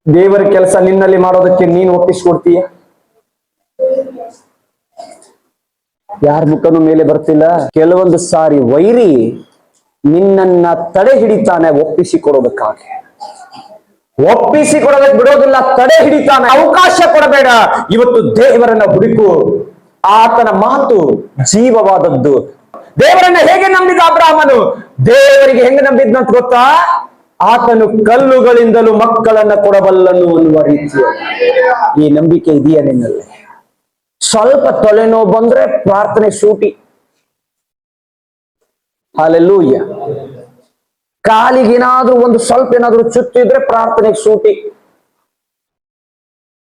ದೇವರ ಕೆಲಸ ನಿನ್ನಲ್ಲಿ ಮಾಡೋದಕ್ಕೆ ನೀನು ಒಪ್ಪಿಸ್ಕೊಡ್ತೀಯ? ಯಾರ ಮುಖನೂ ಮೇಲೆ ಬರ್ತಿಲ್ಲ. ಕೆಲವೊಂದು ಸಾರಿ ವೈರಿ ನಿನ್ನನ್ನ ತಡೆ ಹಿಡಿತಾನೆ ಒಪ್ಪಿಸಿಕೊಡೋದಕ್ಕಾಗಿ. ಒಪ್ಪಿಸಿಕೊಡೋದಕ್ಕೆ ಬಿಡೋದಿಲ್ಲ, ತಡೆ ಹಿಡಿತಾನೆ. ಅವಕಾಶ ಕೊಡಬೇಡ. ಇವತ್ತು ದೇವರನ್ನ ಹುಡುಕು. ಆತನ ಮಾತು ಜೀವವಾದದ್ದು. ದೇವರನ್ನ ಹೇಗೆ ನಂಬಿದ ಅಬ್ರಾಹ್ಮನು? ದೇವರಿಗೆ ಹೆಂಗೆ ನಂಬಿದ್ನಂತ ಗೊತ್ತಾ? ಆತನು ಕಲ್ಲುಗಳಿಂದಲೂ ಮಕ್ಕಳನ್ನ ಕೊಡಬಲ್ಲನು ಅನ್ನುವ ರೀತಿಯ ಈ ನಂಬಿಕೆ ಇದೆಯಾ ನಿನ್ನಲ್ಲಿ? ಸ್ವಲ್ಪ ತೊಲೆನೋವು ಬಂದ್ರೆ ಪ್ರಾರ್ಥನೆ ಸೂಟಿ. ಹಲ್ಲೆಲೂಯಾ. ಕಾಲಿಗೇನಾದ್ರೂ ಒಂದು ಸ್ವಲ್ಪ ಏನಾದ್ರೂ ಚುಚ್ಚಿದ್ರೆ ಪ್ರಾರ್ಥನೆಗೆ ಸೂಟಿ.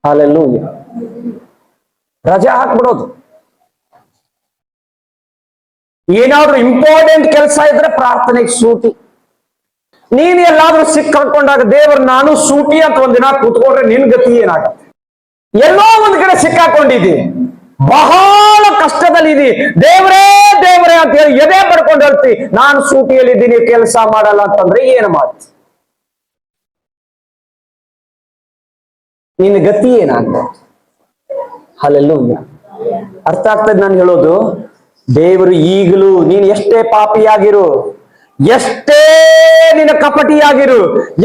ಹಲ್ಲೆಲೂಯಾ. ರಜೆ ಹಾಕ್ಬಿಡೋದು. ಏನಾದ್ರೂ ಇಂಪಾರ್ಟೆಂಟ್ ಕೆಲಸ ಇದ್ರೆ ಪ್ರಾರ್ಥನೆಗೆ ಸೂಟಿ. ನೀನ್ ಎಲ್ಲಾದ್ರೂ ಸಿಕ್ಕಾಕೊಂಡಾಗ ದೇವರು ನಾನು ಸೂಟಿ ಅಂತ ಒಂದಿನ ಕೂತ್ಕೊಂಡ್ರೆ ನಿನ್ ಗತಿ ಏನಾಗತ್ತೆ? ಎಲ್ಲೋ ಒಂದ್ ಕಡೆ ಸಿಕ್ಕಾಕೊಂಡಿದ್ದಿ, ಬಹಳ ಕಷ್ಟದಲ್ಲಿದ್ದಿ, ದೇವರೇ ದೇವರೇ ಅಂತ ಹೇಳಿ ಎದೆ ಪಡ್ಕೊಂಡು ಹೇಳ್ತಿ, ನಾನು ಸೂಟಿಯಲ್ಲಿದ್ದೀನಿ, ಕೆಲಸ ಮಾಡಲ್ಲ ಅಂತಂದ್ರೆ ಏನು ಮಾಡ್ತಿ? ನಿನ್ನ ಗತಿ ಏನಾಗ್ತದೆ? ಹಲ್ಲೆಲೂಯಾ. ಅರ್ಥ ಆಗ್ತದೆ ನಾನು ಹೇಳೋದು? ದೇವರು ಈಗಲೂ ನೀನು ಎಷ್ಟೇ ಪಾಪಿಯಾಗಿರು, ಎಷ್ಟೇ ನಿನ್ನ ಕಪಟಿಯಾಗಿರು,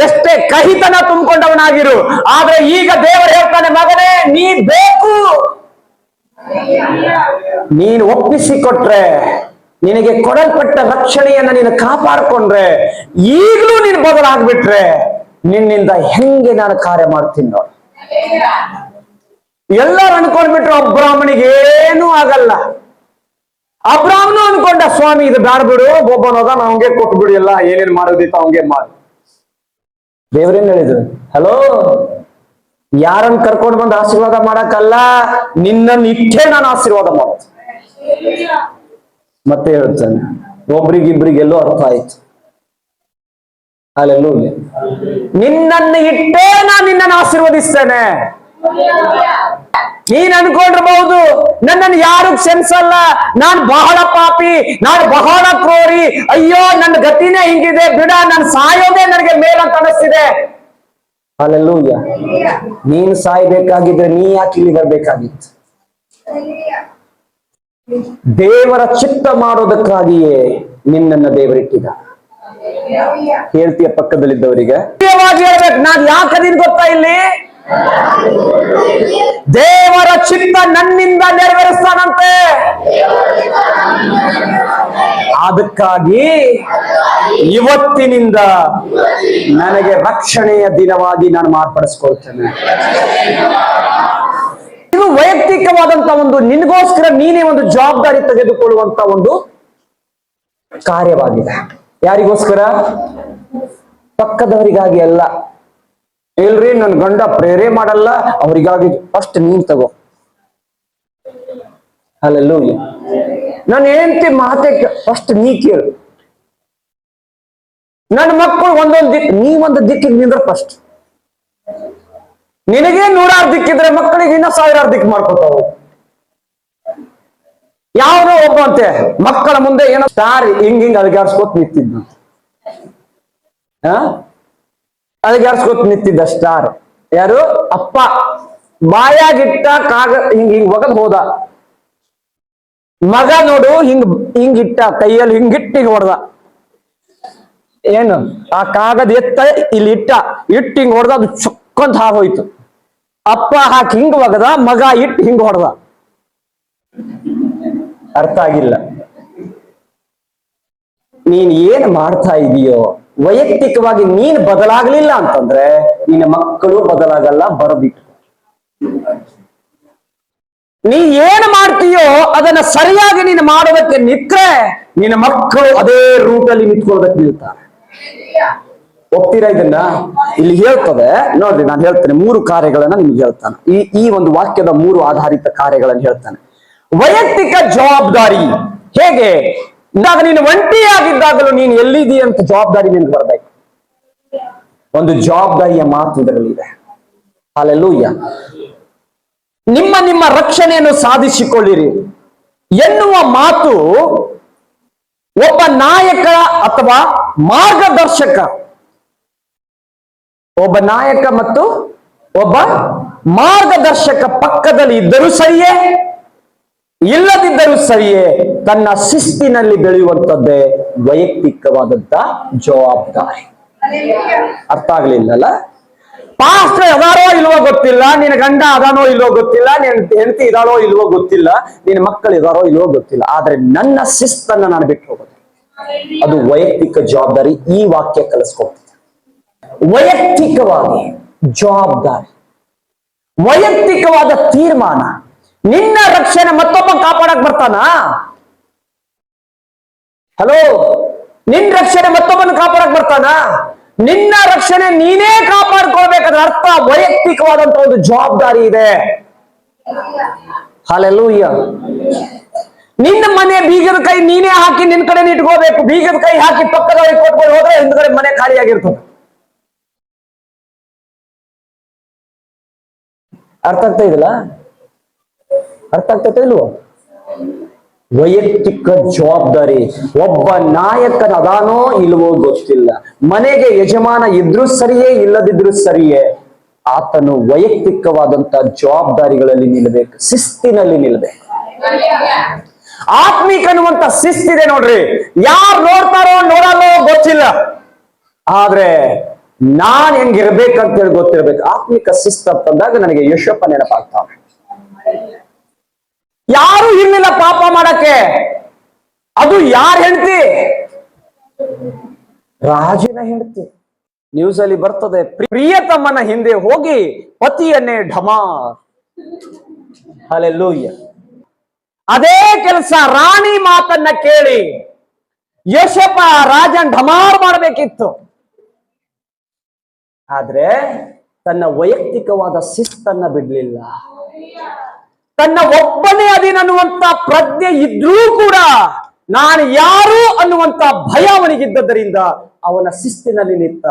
ಎಷ್ಟೇ ಕಹಿತನ ತುಂಬಿಕೊಂಡವನಾಗಿರು, ಆದ್ರೆ ಈಗ ದೇವರು ಹೇಳ್ತಾನೆ, ಮಗನೇ ನೀ ಬೇಕು. ನೀನು ಒಪ್ಪಿಸಿಕೊಟ್ರೆ, ನಿನಗೆ ಕೊಡಲ್ಪಟ್ಟ ರಕ್ಷಣೆಯನ್ನ ನೀನು ಕಾಪಾಡಿಕೊಂಡ್ರೆ, ಈಗಲೂ ನೀನು ಬದಲಾಗ್ಬಿಟ್ರೆ ನಿನ್ನಿಂದ ಹೆಂಗೆ ನಾನು ಕಾರ್ಯ ಮಾಡ್ತೀನಿ ನೋಡಿ. ಎಲ್ಲರೂ ಅನ್ಕೊಂಡ್ಬಿಟ್ರು ಅಬ್ರಾಹ್ಮಣಿಗೆ ಏನೂ ಆಗಲ್ಲ. ಅಬ್ರಾಹ್ಮನು ಅನ್ಕೊಂಡ ಸ್ವಾಮಿ ಇದು ಬ್ಯಾಡ ಬಿಡು, ಒಬ್ಬನೋದ ಅವಂಗೆ ಕೊಟ್ಟು ಬಿಡು, ಎಲ್ಲ ಏನೇನ್ ಮಾಡೋದಿತ್ತು ಅವಂಗೆ ಮಾಡು. ದೇವ್ರೇನ್ ಹೇಳಿದ್ರು, ಹಲೋ, ಯಾರನ್ನ ಕರ್ಕೊಂಡು ಬಂದು ಆಶೀರ್ವಾದ ಮಾಡಕ್ಕಲ್ಲ, ನಿನ್ನನ್ನು ಇಟ್ಟೇ ನಾನು ಆಶೀರ್ವಾದ ಮಾಡೋದು. ಮತ್ತೆ ಹೇಳ್ತಾನೆ, ಒಬ್ರಿಗಿಬ್ರಿಗೆಲ್ಲೋ ಅರ್ಥ ಆಯ್ತು. ಅಲ್ಲೆಲ್ಲೂಯ್ಯ. ನಿನ್ನನ್ನು ಇಟ್ಟೇ ನಾನು ನಿನ್ನನ್ನು ಆಶೀರ್ವದಿಸ್ತೇನೆ. ನೀನ್ ಅನ್ಕೊಂಡಿರ್ಬಹುದು ನನ್ನನ್ನು ಯಾರು ಕ್ಷಮಿಸಲ್ಲ, ನಾನು ಬಹಳ ಪಾಪಿ, ನಾನು ಬಹಳ ಕ್ರೂರಿ, ಅಯ್ಯೋ ನನ್ನ ಗತಿನೇ ಹಿಂಗಿದೆ, ಬಿಡ, ನಾನು ಸಾಯೋದೇ ನನಗೆ ಮೇಲಂತ ಅನಿಸ್ತಿದೆ. ಅಲ್ಲೆಲ್ಲೂಯ್ಯ. ನೀನ್ ಸಾಯ್ಬೇಕಾಗಿದ್ರೆ ನೀ ಯಾಕೆ ಇಲ್ಲಿ ಬರ್ಬೇಕಾಗಿತ್ತು? ದೇವರ ಚಿತ್ತ ಮಾಡೋದಕ್ಕಾಗಿಯೇ ನಿನ್ನನ್ನ ದೇವರಿಟ್ಟಿದ. ಹೇಳ್ತೀಯ ಪಕ್ಕದಲ್ಲಿದ್ದವರಿಗೆ, ಹೇಳ್ಬೇಕು, ನಾನ್ ಯಾಕೆ ನಿನ್ ಗೊತ್ತಾ, ಇಲ್ಲಿ ದೇವರ ಚಿತ್ತ ನನ್ನಿಂದ ನೆರವೇರಿಸ್ತಾನಂತೆ. ಅದಕ್ಕಾಗಿ ಇವತ್ತಿನಿಂದ ನನಗೆ ರಕ್ಷಣೆಯ ದಿನವಾಗಿ ನಾನು ಮಾರ್ಪಡಿಸ್ಕೊಳ್ತೇನೆ. ಇದು ವೈಯಕ್ತಿಕವಾದಂತ ಒಂದು, ನಿನಗೋಸ್ಕರ ನೀನೇ ಒಂದು ಜವಾಬ್ದಾರಿ ತೆಗೆದುಕೊಳ್ಳುವಂತ ಒಂದು ಕಾರ್ಯವಾಗಿದೆ. ಯಾರಿಗೋಸ್ಕರ? ಪಕ್ಕದವರಿಗಾಗಿ ಅಲ್ಲ. ಇಲ್ರಿ, ನನ್ ಗಂಡ ಪ್ರೇರೆ ಮಾಡಲ್ಲ, ಅವರಿಗಾಗಿ ಫಸ್ಟ್ ನೀನ್ ತಗೋ. ಅಲ್ಲೆಲ್ಲೂಯ್ಯ. ನನ್ನ ಹೆಂಡತಿ ಮಾತೆ ಫಸ್ಟ್ ನೀ ಕೇಳು. ನನ್ನ ಮಕ್ಕಳು ಒಂದೊಂದು ದಿಕ್ಕು, ನೀ ಒಂದು ದಿಕ್ಕಿಗೆ ನಿಂದ್ರೆ ಫಸ್ಟ್. ನಿನಗೆ 100 ದಿಕ್ಕಿದ್ರೆ ಮಕ್ಕಳಿಗೆ ಇನ್ನ 1000 ದಿಕ್ಕು ಮಾಡ್ಕೊತಾವು. ಯಾವನೋ ಒಬ್ಬ ಅಂತೆ ಮಕ್ಕಳ ಮುಂದೆ ಏನೋ ಸ್ಟಾರ್ ಹಿಂಗ್ ಅಲ್ಗಾಡ್ಸ್ಕೊತ್ ನಿಂತಿದ್ದ. ಅಲ್ಗಾಡ್ಸ್ಕೊತ್ ನಿಂತಿದ್ದ ಸ್ಟಾರ್ ಯಾರು? ಅಪ್ಪ. ಬಾಯಾಗಿಟ್ಟ ಹಿಂಗ್ ಒಗದ್ ಹೋದ. ಮಗ ನೋಡು ಹಿಂಗಿಟ್ಟ, ಕೈಯಲ್ಲಿ ಹಿಂಗಿಟ್ಟು ಹೊಡೆದ. ಏನು ಆ ಕಾಗದ ಎತ್ತ ಇಲ್ಲಿ ಇಟ್ಟು ಹಿಂಗ್ ಹೊಡೆದ, ಅದು ಚುಕ್ಕಂತ ಹೋಯ್ತು. ಅಪ್ಪ ಹಾಕಿ ಹಿಂಗ್ ಒಗದ, ಮಗ ಇಟ್ಟು ಹಿಂಗ್ ಹೊಡೆದ. ಅರ್ಥ ಆಗಿಲ್ಲ. ನೀನ್ ಏನ್ ಮಾಡ್ತಾ ಇದೀಯೋ ವೈಯಕ್ತಿಕವಾಗಿ ನೀನ್ ಬದಲಾಗ್ಲಿಲ್ಲ ಅಂತಂದ್ರೆ ನಿನ್ನ ಮಕ್ಕಳು ಬದಲಾಗಲ್ಲ, ಬರಬಿಟ್ಟು. ನೀ ಏನ್ ಮಾಡ್ತೀಯೋ ಅದನ್ನ ಸರಿಯಾಗಿ ನೀನು ಮಾಡೋದಕ್ಕೆ ನಿತ್ರೆ ನಿನ್ನ ಮಕ್ಕಳು ಅದೇ ರೂಟಲ್ಲಿ ನಿಂತ್ಕೊಳ್ಳೋದಕ್ಕೆ ನಿಲ್ತಾರೆ. ಒಪ್ತೀರಾ ಇದನ್ನ? ಇಲ್ಲಿ ಹೇಳ್ತದೆ ನೋಡ್ರಿ, ನಾನು ಹೇಳ್ತೇನೆ 3 ಕಾರ್ಯಗಳನ್ನ ನಿಮ್ಗೆ ಹೇಳ್ತಾನೆ. ಈ ಒಂದು ವಾಕ್ಯದ 3 ಆಧಾರಿತ ಕಾರ್ಯಗಳನ್ನು ಹೇಳ್ತಾನೆ. ವೈಯಕ್ತಿಕ ಜವಾಬ್ದಾರಿ ಹೇಗೆ? ಇದ್ದಾಗ ನೀನು ಒಂಟಿಯಾಗಿದ್ದಾಗಲೂ ನೀನು ಎಲ್ಲಿದ್ದೀಯ ಅಂತ ಜವಾಬ್ದಾರಿ ನಿನ್ಗೆ ಬರ್ಬೇಕು. ಒಂದು ಜವಾಬ್ದಾರಿಯ ಮಾತು ಇದರಲ್ಲಿದೆ. ಹಲ್ಲೆಲೂಯಾ. ನಿಮ್ಮ ರಕ್ಷಣೆಯನ್ನು ಸಾಧಿಸಿಕೊಳ್ಳಿರಿ ಎನ್ನುವ ಮಾತು ಒಬ್ಬ ನಾಯಕ ಅಥವಾ ಮಾರ್ಗದರ್ಶಕ, ಒಬ್ಬ ನಾಯಕ ಮತ್ತು ಒಬ್ಬ ಮಾರ್ಗದರ್ಶಕ ಪಕ್ಕದಲ್ಲಿ ಇದ್ದರೂ ಸರಿಯೇ, ಇಲ್ಲದಿದ್ದರೂ ಸರಿಯೇ, ತನ್ನ ಶಿಸ್ತಿನಲ್ಲಿ ಬೆಳೆಯುವಂಥದ್ದೇ ವೈಯಕ್ತಿಕವಾದಂತ ಜವಾಬ್ದಾರಿ. ಅರ್ಥ ಆಗ್ಲಿಲ್ಲಲ್ಲ? ಪಾಸ್ಟರ್ ಅದಾರೋ ಇಲ್ವೋ ಗೊತ್ತಿಲ್ಲ, ನಿನ್ನ ಗಂಡ ಅದಾನೋ ಇಲ್ವೋ ಗೊತ್ತಿಲ್ಲ, ನಿನ್ನ ಹೆಂಡತಿ ಇದಾಳೋ ಇಲ್ವೋ ಗೊತ್ತಿಲ್ಲ, ನಿನ್ನ ಮಕ್ಕಳು ಇದಾರೋ ಇಲ್ವೋ ಗೊತ್ತಿಲ್ಲ, ಆದ್ರೆ ನನ್ನ ಶಿಸ್ತನ್ನ ನಾನು ಬಿಟ್ಟು ಹೋಗೋದು, ಅದು ವೈಯಕ್ತಿಕ ಜವಾಬ್ದಾರಿ. ಈ ವಾಕ್ಯ ಕಲಿಸ್ಕೊಡ್ತದೆ. ವೈಯಕ್ತಿಕವಾಗಿ ಜವಾಬ್ದಾರಿ, ವೈಯಕ್ತಿಕವಾದ ತೀರ್ಮಾನ. ನಿನ್ನ ರಕ್ಷಣೆ ಮತ್ತೊಬ್ಬ ಕಾಪಾಡಕ್ ಬರ್ತಾನ? ಹಲೋ, ನಿನ್ನ ರಕ್ಷಣೆ ಮತ್ತೊಬ್ಬನ ಕಾಪಾಡಕ್ ಬರ್ತಾನ? ನಿನ್ನ ರಕ್ಷಣೆ ನೀನೇ ಕಾಪಾಡ್ಕೊಳ್ಬೇಕಾದ್ರೆ ಅರ್ಥ ವೈಯಕ್ತಿಕವಾದಂತ ಒಂದು ಜವಾಬ್ದಾರಿ ಇದೆ. ಹಲ್ಲೆಲೂಯ. ನಿನ್ನ ಮನೆ ಬೀಗದ ಕೈ ನೀನೇ ಹಾಕಿ ನಿನ್ ಕಡೆ ಇಟ್ಕೋಬೇಕು. ಬೀಗದ ಕೈ ಹಾಕಿ ಪಕ್ಕದವರಿಗೆ ಕೊಟ್ಕೊಂಡು ಹೋದ್ರೆ ಹಿಂದ್ಗಡೆ ಮನೆ ಖಾಲಿಯಾಗಿರ್ತದೆ. ಅರ್ಥ ಆಗ್ತಾ ಇದಲ್ಲ? ಅರ್ಥ ಆಗ್ತೈತೆ ಇಲ್ವೋ? ವೈಯಕ್ತಿಕ ಜವಾಬ್ದಾರಿ. ಒಬ್ಬ ನಾಯಕನ ಅದಾನೋ ಇಲ್ವೋ ಗೊತ್ತಿಲ್ಲ, ಮನೆಗೆ ಯಜಮಾನ ಇದ್ರೂ ಸರಿಯೇ ಇಲ್ಲದಿದ್ರೂ ಸರಿಯೇ, ಆತನು ವೈಯಕ್ತಿಕವಾದಂತ ಜವಾಬ್ದಾರಿಗಳಲ್ಲಿ ನಿಲ್ಲಬೇಕು, ಶಿಸ್ತಿನಲ್ಲಿ ನಿಲ್ಲಬೇಕು. ಆತ್ಮಿಕ ಅನ್ನುವಂತ ಶಿಸ್ತಿದೆ ನೋಡ್ರಿ. ಯಾರು ನೋಡ್ತಾರೋ ನೋಡಲ್ಲೋ ಗೊತ್ತಿಲ್ಲ, ಆದ್ರೆ ನಾನ್ ಹೆಂಗಿರ್ಬೇಕಂತೇಳಿ ಗೊತ್ತಿರ್ಬೇಕು. ಆತ್ಮಿಕ ಶಿಸ್ತು ಅಂತಂದಾಗ ನನಗೆ ಯಶಪ್ಪ ನೆನಪಾಗ್ತಾವೆ. ಯಾರು ಇರ್ಲಿಲ್ಲ ಪಾಪ ಮಾಡಕ್ಕೆ. ಅದು ಯಾರ ಹೆಂಡತಿ? ರಾಜನ ಹೆಂಡತಿ. ನ್ಯೂಸ್ ಅಲ್ಲಿ ಬರ್ತದೆ, ಪ್ರಿಯತಮ್ಮನ ಹಿಂದೆ ಹೋಗಿ ಪತಿಯನ್ನೇ ಢಮಾರ್. ಹಲ್ಲೆಲೂಯಾ. ಅದೇ ಕೆಲಸ ರಾಣಿ ಮಾತನ್ನ ಕೇಳಿ ಯೋಸೇಫ ರಾಜನ್ ಢಮಾರ್ ಮಾಡಬೇಕಿತ್ತು. ಆದ್ರೆ ತನ್ನ ವೈಯಕ್ತಿಕವಾದ ಶಿಸ್ತನ್ನ ಬಿಡ್ಲಿಲ್ಲ. ತನ್ನ ಒಬ್ಬನೇ ಅಧೀನನ್ನುವಂತ ಪ್ರಜ್ಞೆ ಇದ್ರೂ ಕೂಡ ನಾನು ಯಾರು ಅನ್ನುವಂತ ಭಯ ಅವನಿಗಿದ್ದರಿಂದ ಅವನ ಶಿಸ್ತಿನಲ್ಲಿ ನಿಂತ.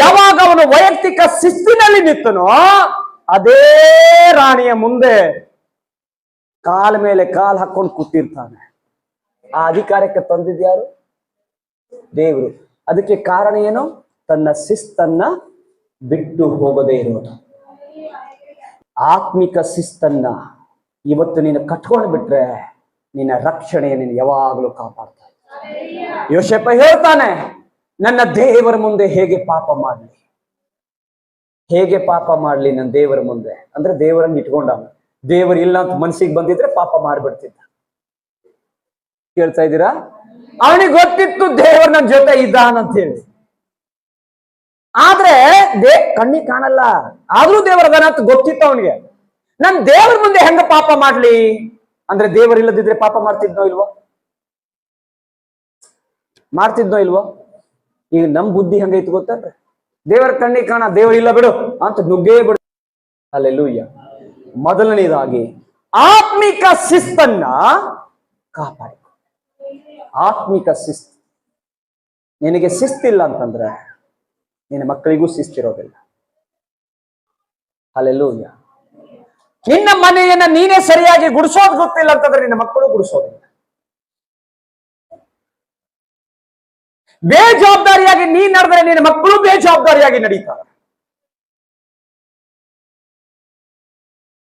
ಯಾವಾಗ ಅವನು ವೈಯಕ್ತಿಕ ಶಿಸ್ತಿನಲ್ಲಿ ನಿಂತನೋ ಅದೇ ರಾಣಿಯ ಮುಂದೆ ಕಾಲ ಮೇಲೆ ಕಾಲ್ ಹಾಕೊಂಡು ಕೂತಿರ್ತಾನೆ. ಆ ಅಧಿಕಾರಕ್ಕೆ ತಂದಿದ್ಯಾರು? ದೇವರು. ಅದಕ್ಕೆ ಕಾರಣ ಏನು? ತನ್ನ ಶಿಸ್ತನ್ನ ಬಿಟ್ಟು ಹೋಗದೇ ಇರೋದು. ಆತ್ಮಿಕ ಶಿಸ್ತನ್ನ ಇವತ್ತು ನೀನು ಕಟ್ಕೊಂಡು ಬಿಟ್ರೆ ನಿನ್ನ ರಕ್ಷಣೆ ನೀನು ಯಾವಾಗಲೂ ಕಾಪಾಡ್ತಾ. ಯೋಸೇಫ ಹೇಳ್ತಾನೆ, ನನ್ನ ದೇವರ ಮುಂದೆ ಹೇಗೆ ಪಾಪ ಮಾಡ್ಲಿ, ಹೇಗೆ ಪಾಪ ಮಾಡ್ಲಿ ನನ್ನ ದೇವರ ಮುಂದೆ. ಅಂದ್ರೆ ದೇವರನ್ನ ಇಟ್ಕೊಂಡ. ದೇವರು ಇಲ್ಲ ಅಂತ ಮನಸ್ಸಿಗೆ ಬಂದಿದ್ರೆ ಪಾಪ ಮಾಡ್ಬಿಡ್ತಿದ್ದ. ಕೇಳ್ತಾ ಇದ್ದೀರಾ? ಅವನಿಗೆ ಗೊತ್ತಿತ್ತು ದೇವರು ನನ್ನ ಜೊತೆ ಇದ್ದಾನಂತ ಹೇಳಿ. ಆದ್ರೆ ಕಣ್ಣಿಗೆ ಕಾಣಲ್ಲ, ಆದ್ರೂ ದೇವರ ಅಂತ ಗೊತ್ತಿತ್ತು ಅವನಿಗೆ. ನನ್ ದೇವರ ಮುಂದೆ ಹೆಂಗ ಪಾಪ ಮಾಡ್ಲಿ ಅಂದ್ರೆ ದೇವರು ಇಲ್ಲದಿದ್ರೆ ಪಾಪ ಮಾಡ್ತಿದ್ನೋ ಇಲ್ವೋ? ಮಾಡ್ತಿದ್ನೋ ಇಲ್ವೋ? ಈಗ ನಮ್ ಬುದ್ಧಿ ಹಂಗೈತು ಗೊತ್ತಂದ್ರೆ, ದೇವರ ಕಣ್ಣಿಗೆ ಕಾಣ, ದೇವರು ಇಲ್ಲ ಬಿಡು ಅಂತ ನುಗ್ಗೇ ಬಿಡು. ಹಲ್ಲೆಲೂಯಾ. ಮೊದಲನೇದಾಗಿ ಆತ್ಮಿಕ ಶಿಸ್ತನ್ನ ಕಾಪಾಡಿ. ಆತ್ಮಿಕ ಶಿಸ್ತು. ನಿನಗೆ ಶಿಸ್ತಿಲ್ಲ ಅಂತಂದ್ರೆ ನಿನ್ನ ಮಕ್ಕಳಿಗೂ ಶಿಸ್ತಿರೋದಿಲ್ಲ. ಹಲ್ಲೆಲೂಯಾ. ನಿನ್ನ ಮನೆಯನ್ನ ನೀನೇ ಸರಿಯಾಗಿ ಗುಡಿಸೋದು ಗೊತ್ತಿಲ್ಲ ಅಂತಂದ್ರೆ ನಿನ್ನ ಮಕ್ಕಳು ಗುಡಿಸೋದಿಲ್ಲ. ಬೇಜವಾಬ್ದಾರಿಯಾಗಿ ನೀ ನಡೆದ್ರೆ ನಿನ್ನ ಮಕ್ಕಳು ಬೇಜವಾಬ್ದಾರಿಯಾಗಿ ನಡೀತಾರೆ.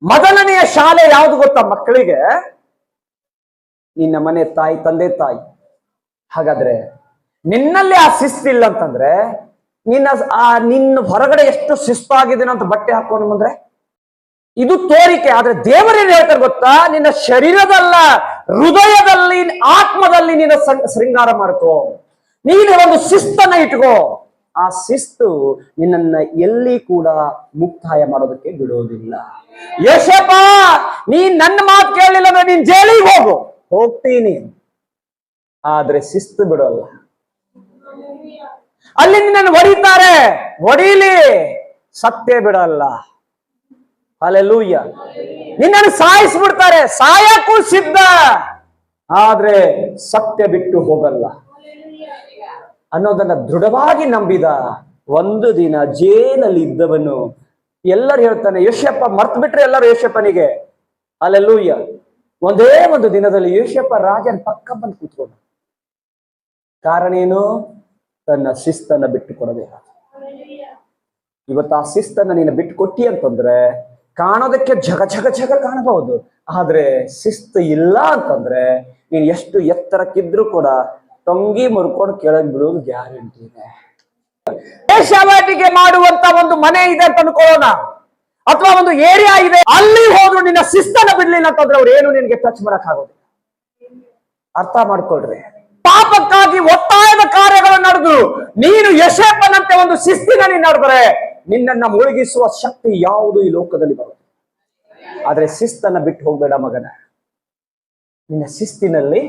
ಮೊದಲನೆಯ ಶಾಲೆ ಯಾವುದು ಗೊತ್ತಾ ಮಕ್ಕಳಿಗೆ? ನಿನ್ನ ಮನೆ ತಾಯಿ, ತಂದೆ ತಾಯಿ. ಹಾಗಾದ್ರೆ ನಿನ್ನಲ್ಲಿ ಆ ಶಿಸ್ತಿಲ್ಲ ಅಂತಂದ್ರೆ ನಿನ್ನ ಹೊರಗಡೆ ಎಷ್ಟು ಶಿಸ್ತಾಗಿದ್ದೇನೆ ಅಂತ ಬಟ್ಟೆ ಹಾಕೊಂಡು ಬಂದ್ರೆ ಇದು ತೋರಿಕೆ. ಆದ್ರೆ ದೇವರೇನು ಹೇಳ್ತಾರೆ ಗೊತ್ತಾ? ನಿನ್ನ ಶರೀರದಲ್ಲ, ಹೃದಯದಲ್ಲಿ, ಆತ್ಮದಲ್ಲಿ ನಿನ್ನ ಶೃಂಗಾರ ಮಾಡ್ಕೋ. ನೀನು ಒಂದು ಶಿಸ್ತನ್ನ ಇಟ್ಕೋ. ಆ ಶಿಸ್ತು ನಿನ್ನನ್ನ ಎಲ್ಲಿ ಕೂಡ ಮುಕ್ತಾಯ ಮಾಡೋದಕ್ಕೆ ಬಿಡೋದಿಲ್ಲ. ಯೋಸೇಫ, ನೀನ್ ನನ್ನ ಮಾತು ಕೇಳಲಿಲ್ಲ ಅಂದ್ರೆ ನೀನ್ ಜೈಲಿಗೆ ಹೋಗು. ಹೋಗ್ತೀನಿ, ಆದ್ರೆ ಶಿಸ್ತು ಬಿಡೋಲ್ಲ. ಅಲ್ಲಿ ನಿನ್ನನ್ನು ಹೊಡಿತಾರೆ, ಹೊಡೀಲಿ, ಸತ್ಯ ಬಿಡಲ್ಲ. ಹಲ್ಲೆಲೂಯಾ. ನಿನ್ನನ್ನು ಸಾಯಿಸ್ಬಿಡ್ತಾರೆ, ಸಾಯಕ್ಕೂ ಸಿದ್ಧ, ಆದ್ರೆ ಸತ್ಯ ಬಿಟ್ಟು ಹೋಗಲ್ಲ ಅನ್ನೋದನ್ನ ದೃಢವಾಗಿ ನಂಬಿದ. ಒಂದು ದಿನ ಜೇಲಲ್ಲಿ ಇದ್ದವನು ಎಲ್ಲರೂ ಹೇಳ್ತಾನೆ, ಯೋಸೇಫ ಮರ್ತು ಬಿಟ್ರೆ ಎಲ್ಲರೂ ಯೋಸೇಫನಿಗೆ. ಹಲ್ಲೆಲೂಯಾ. ಒಂದೇ ಒಂದು ದಿನದಲ್ಲಿ ಯೋಸೇಫ ರಾಜನ ಪಕ್ಕ ಬಂದು ಕೂತ್ಕೊಂಡ. ಕಾರಣ ಏನು? ತನ್ನ ಶಿಸ್ತನ್ನ ಬಿಟ್ಟು ಕೊಡಬೇಕು. ಇವತ್ತು ಆ ಶಿಸ್ತನ್ನ ನೀನು ಬಿಟ್ಟು ಕೊಟ್ಟಿ ಅಂತಂದ್ರೆ ಕಾಣೋದಕ್ಕೆ ಜಗ ಜಗ ಜಗ ಕಾಣಬಹುದು, ಆದ್ರೆ ಶಿಸ್ತು ಇಲ್ಲ ಅಂತಂದ್ರೆ ನೀನು ಎಷ್ಟು ಎತ್ತರಕ್ಕಿದ್ರು ಕೂಡ ತೊಂಗಿ ಮುರ್ಕೊಂಡು ಕೆಳಗೆ ಬಿಡೋದು ಗ್ಯಾರಂಟಿ ಇದೆ. ವೇಶ್ಯಾವಾಟಿಕೆ ಮಾಡುವಂತ ಒಂದು ಮನೆ ಇದೆ ಅಂತ ಅನ್ಕೊಳ್ಳೋಣ, ಅಥವಾ ಒಂದು ಏರಿಯಾ ಇದೆ, ಅಲ್ಲಿ ಹೋದ್ರು ನಿನ್ನ ಶಿಸ್ತನ್ನ ಬಿಡ್ಲಿಲ್ಲ ಅಂತಂದ್ರೆ ಅವ್ರು ಏನು ನಿನ್ಗೆ ಟಚ್ ಮಾಡಕ್ ಆಗೋದಿಲ್ಲ. ಅರ್ಥ ಮಾಡ್ಕೊಳ್ರಿ. ಪಾಪಕ್ಕಾಗಿ ಒತ್ತಾಯದ ಕಾರ್ಯಗಳನ್ನು ನಡೆದು ನೀನು ಯೋಸೇಫನಂತೆ ಒಂದು ಶಿಸ್ತಿನಲ್ಲಿ ನಡೆದರೆ ನಿನ್ನನ್ನ ಮುಳುಗಿಸುವ ಶಕ್ತಿ ಯಾವುದು ಈ ಲೋಕದಲ್ಲಿ ಬರುತ್ತೆ. ಆದ್ರೆ ಶಿಸ್ತನ್ನ ಬಿಟ್ಟು ಹೋಗ್ಬೇಡ ಮಗನ. ನಿನ್ನ ಶಿಸ್ತಿನಲ್ಲಿ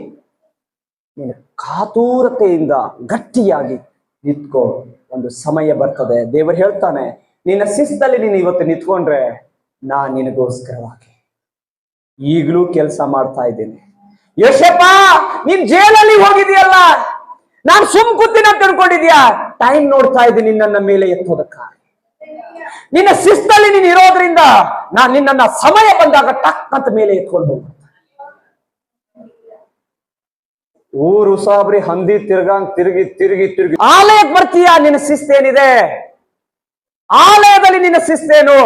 ನೀನು ಕಾತುರತೆಯಿಂದ ಗಟ್ಟಿಯಾಗಿ ನಿಂತ್ಕೋ. ಒಂದು ಸಮಯ ಬರ್ತದೆ, ದೇವರು ಹೇಳ್ತಾನೆ, ನಿನ್ನ ಶಿಸ್ತಲ್ಲಿ ನೀನು ಇವತ್ತು ನಿಂತ್ಕೊಂಡ್ರೆ ನಾನ್ ನಿನಗೋಸ್ಕರವಾಗಿ ಈಗಲೂ ಕೆಲಸ ಮಾಡ್ತಾ ಇದ್ದೀನಿ. ಯೋಸೇಫ, ನೀನ್ ಜೈಲಲ್ಲಿ ಹೋಗಿದೆಯಲ್ಲ, ನಾನು ಸುಮ್ ಕೂತೀನಿ ಅಂತ ತಿಳ್ಕೊಂಡಿದ್ಯಾ? ಟೈಮ್ ನೋಡ್ತಾ ಇದ್ದೀನಿ ನಿನ್ನ ಮೇಲೆ ಎತ್ತೋದಕ್ಕಾಗಿ. ನಿನ್ನ ಶಿಸ್ತಲ್ಲಿ ನೀನು ಇರೋದ್ರಿಂದ ನಾನು ನಿನ್ನ ಸಮಯ ಬಂದಾಗ ಟಕ್ ಅಂತ ಮೇಲೆ ಎತ್ಕೊಂಡು ಹೋಗ್ತೀನಿ. ಊರು ಸಾಬ್ರಿ ಹಂದಿ ತಿರ್ಗಂಗ್ ತಿರುಗಿ ತಿರುಗಿ ತಿರುಗಿ ಆಲಯಕ್ಕೆ ಬರ್ತೀಯ. ನಿನ್ನ ಶಿಸ್ತೇನಿದೆ? ಆಲಯದಲ್ಲಿ ನಿನ್ನ ಶಿಸ್ತೇನು?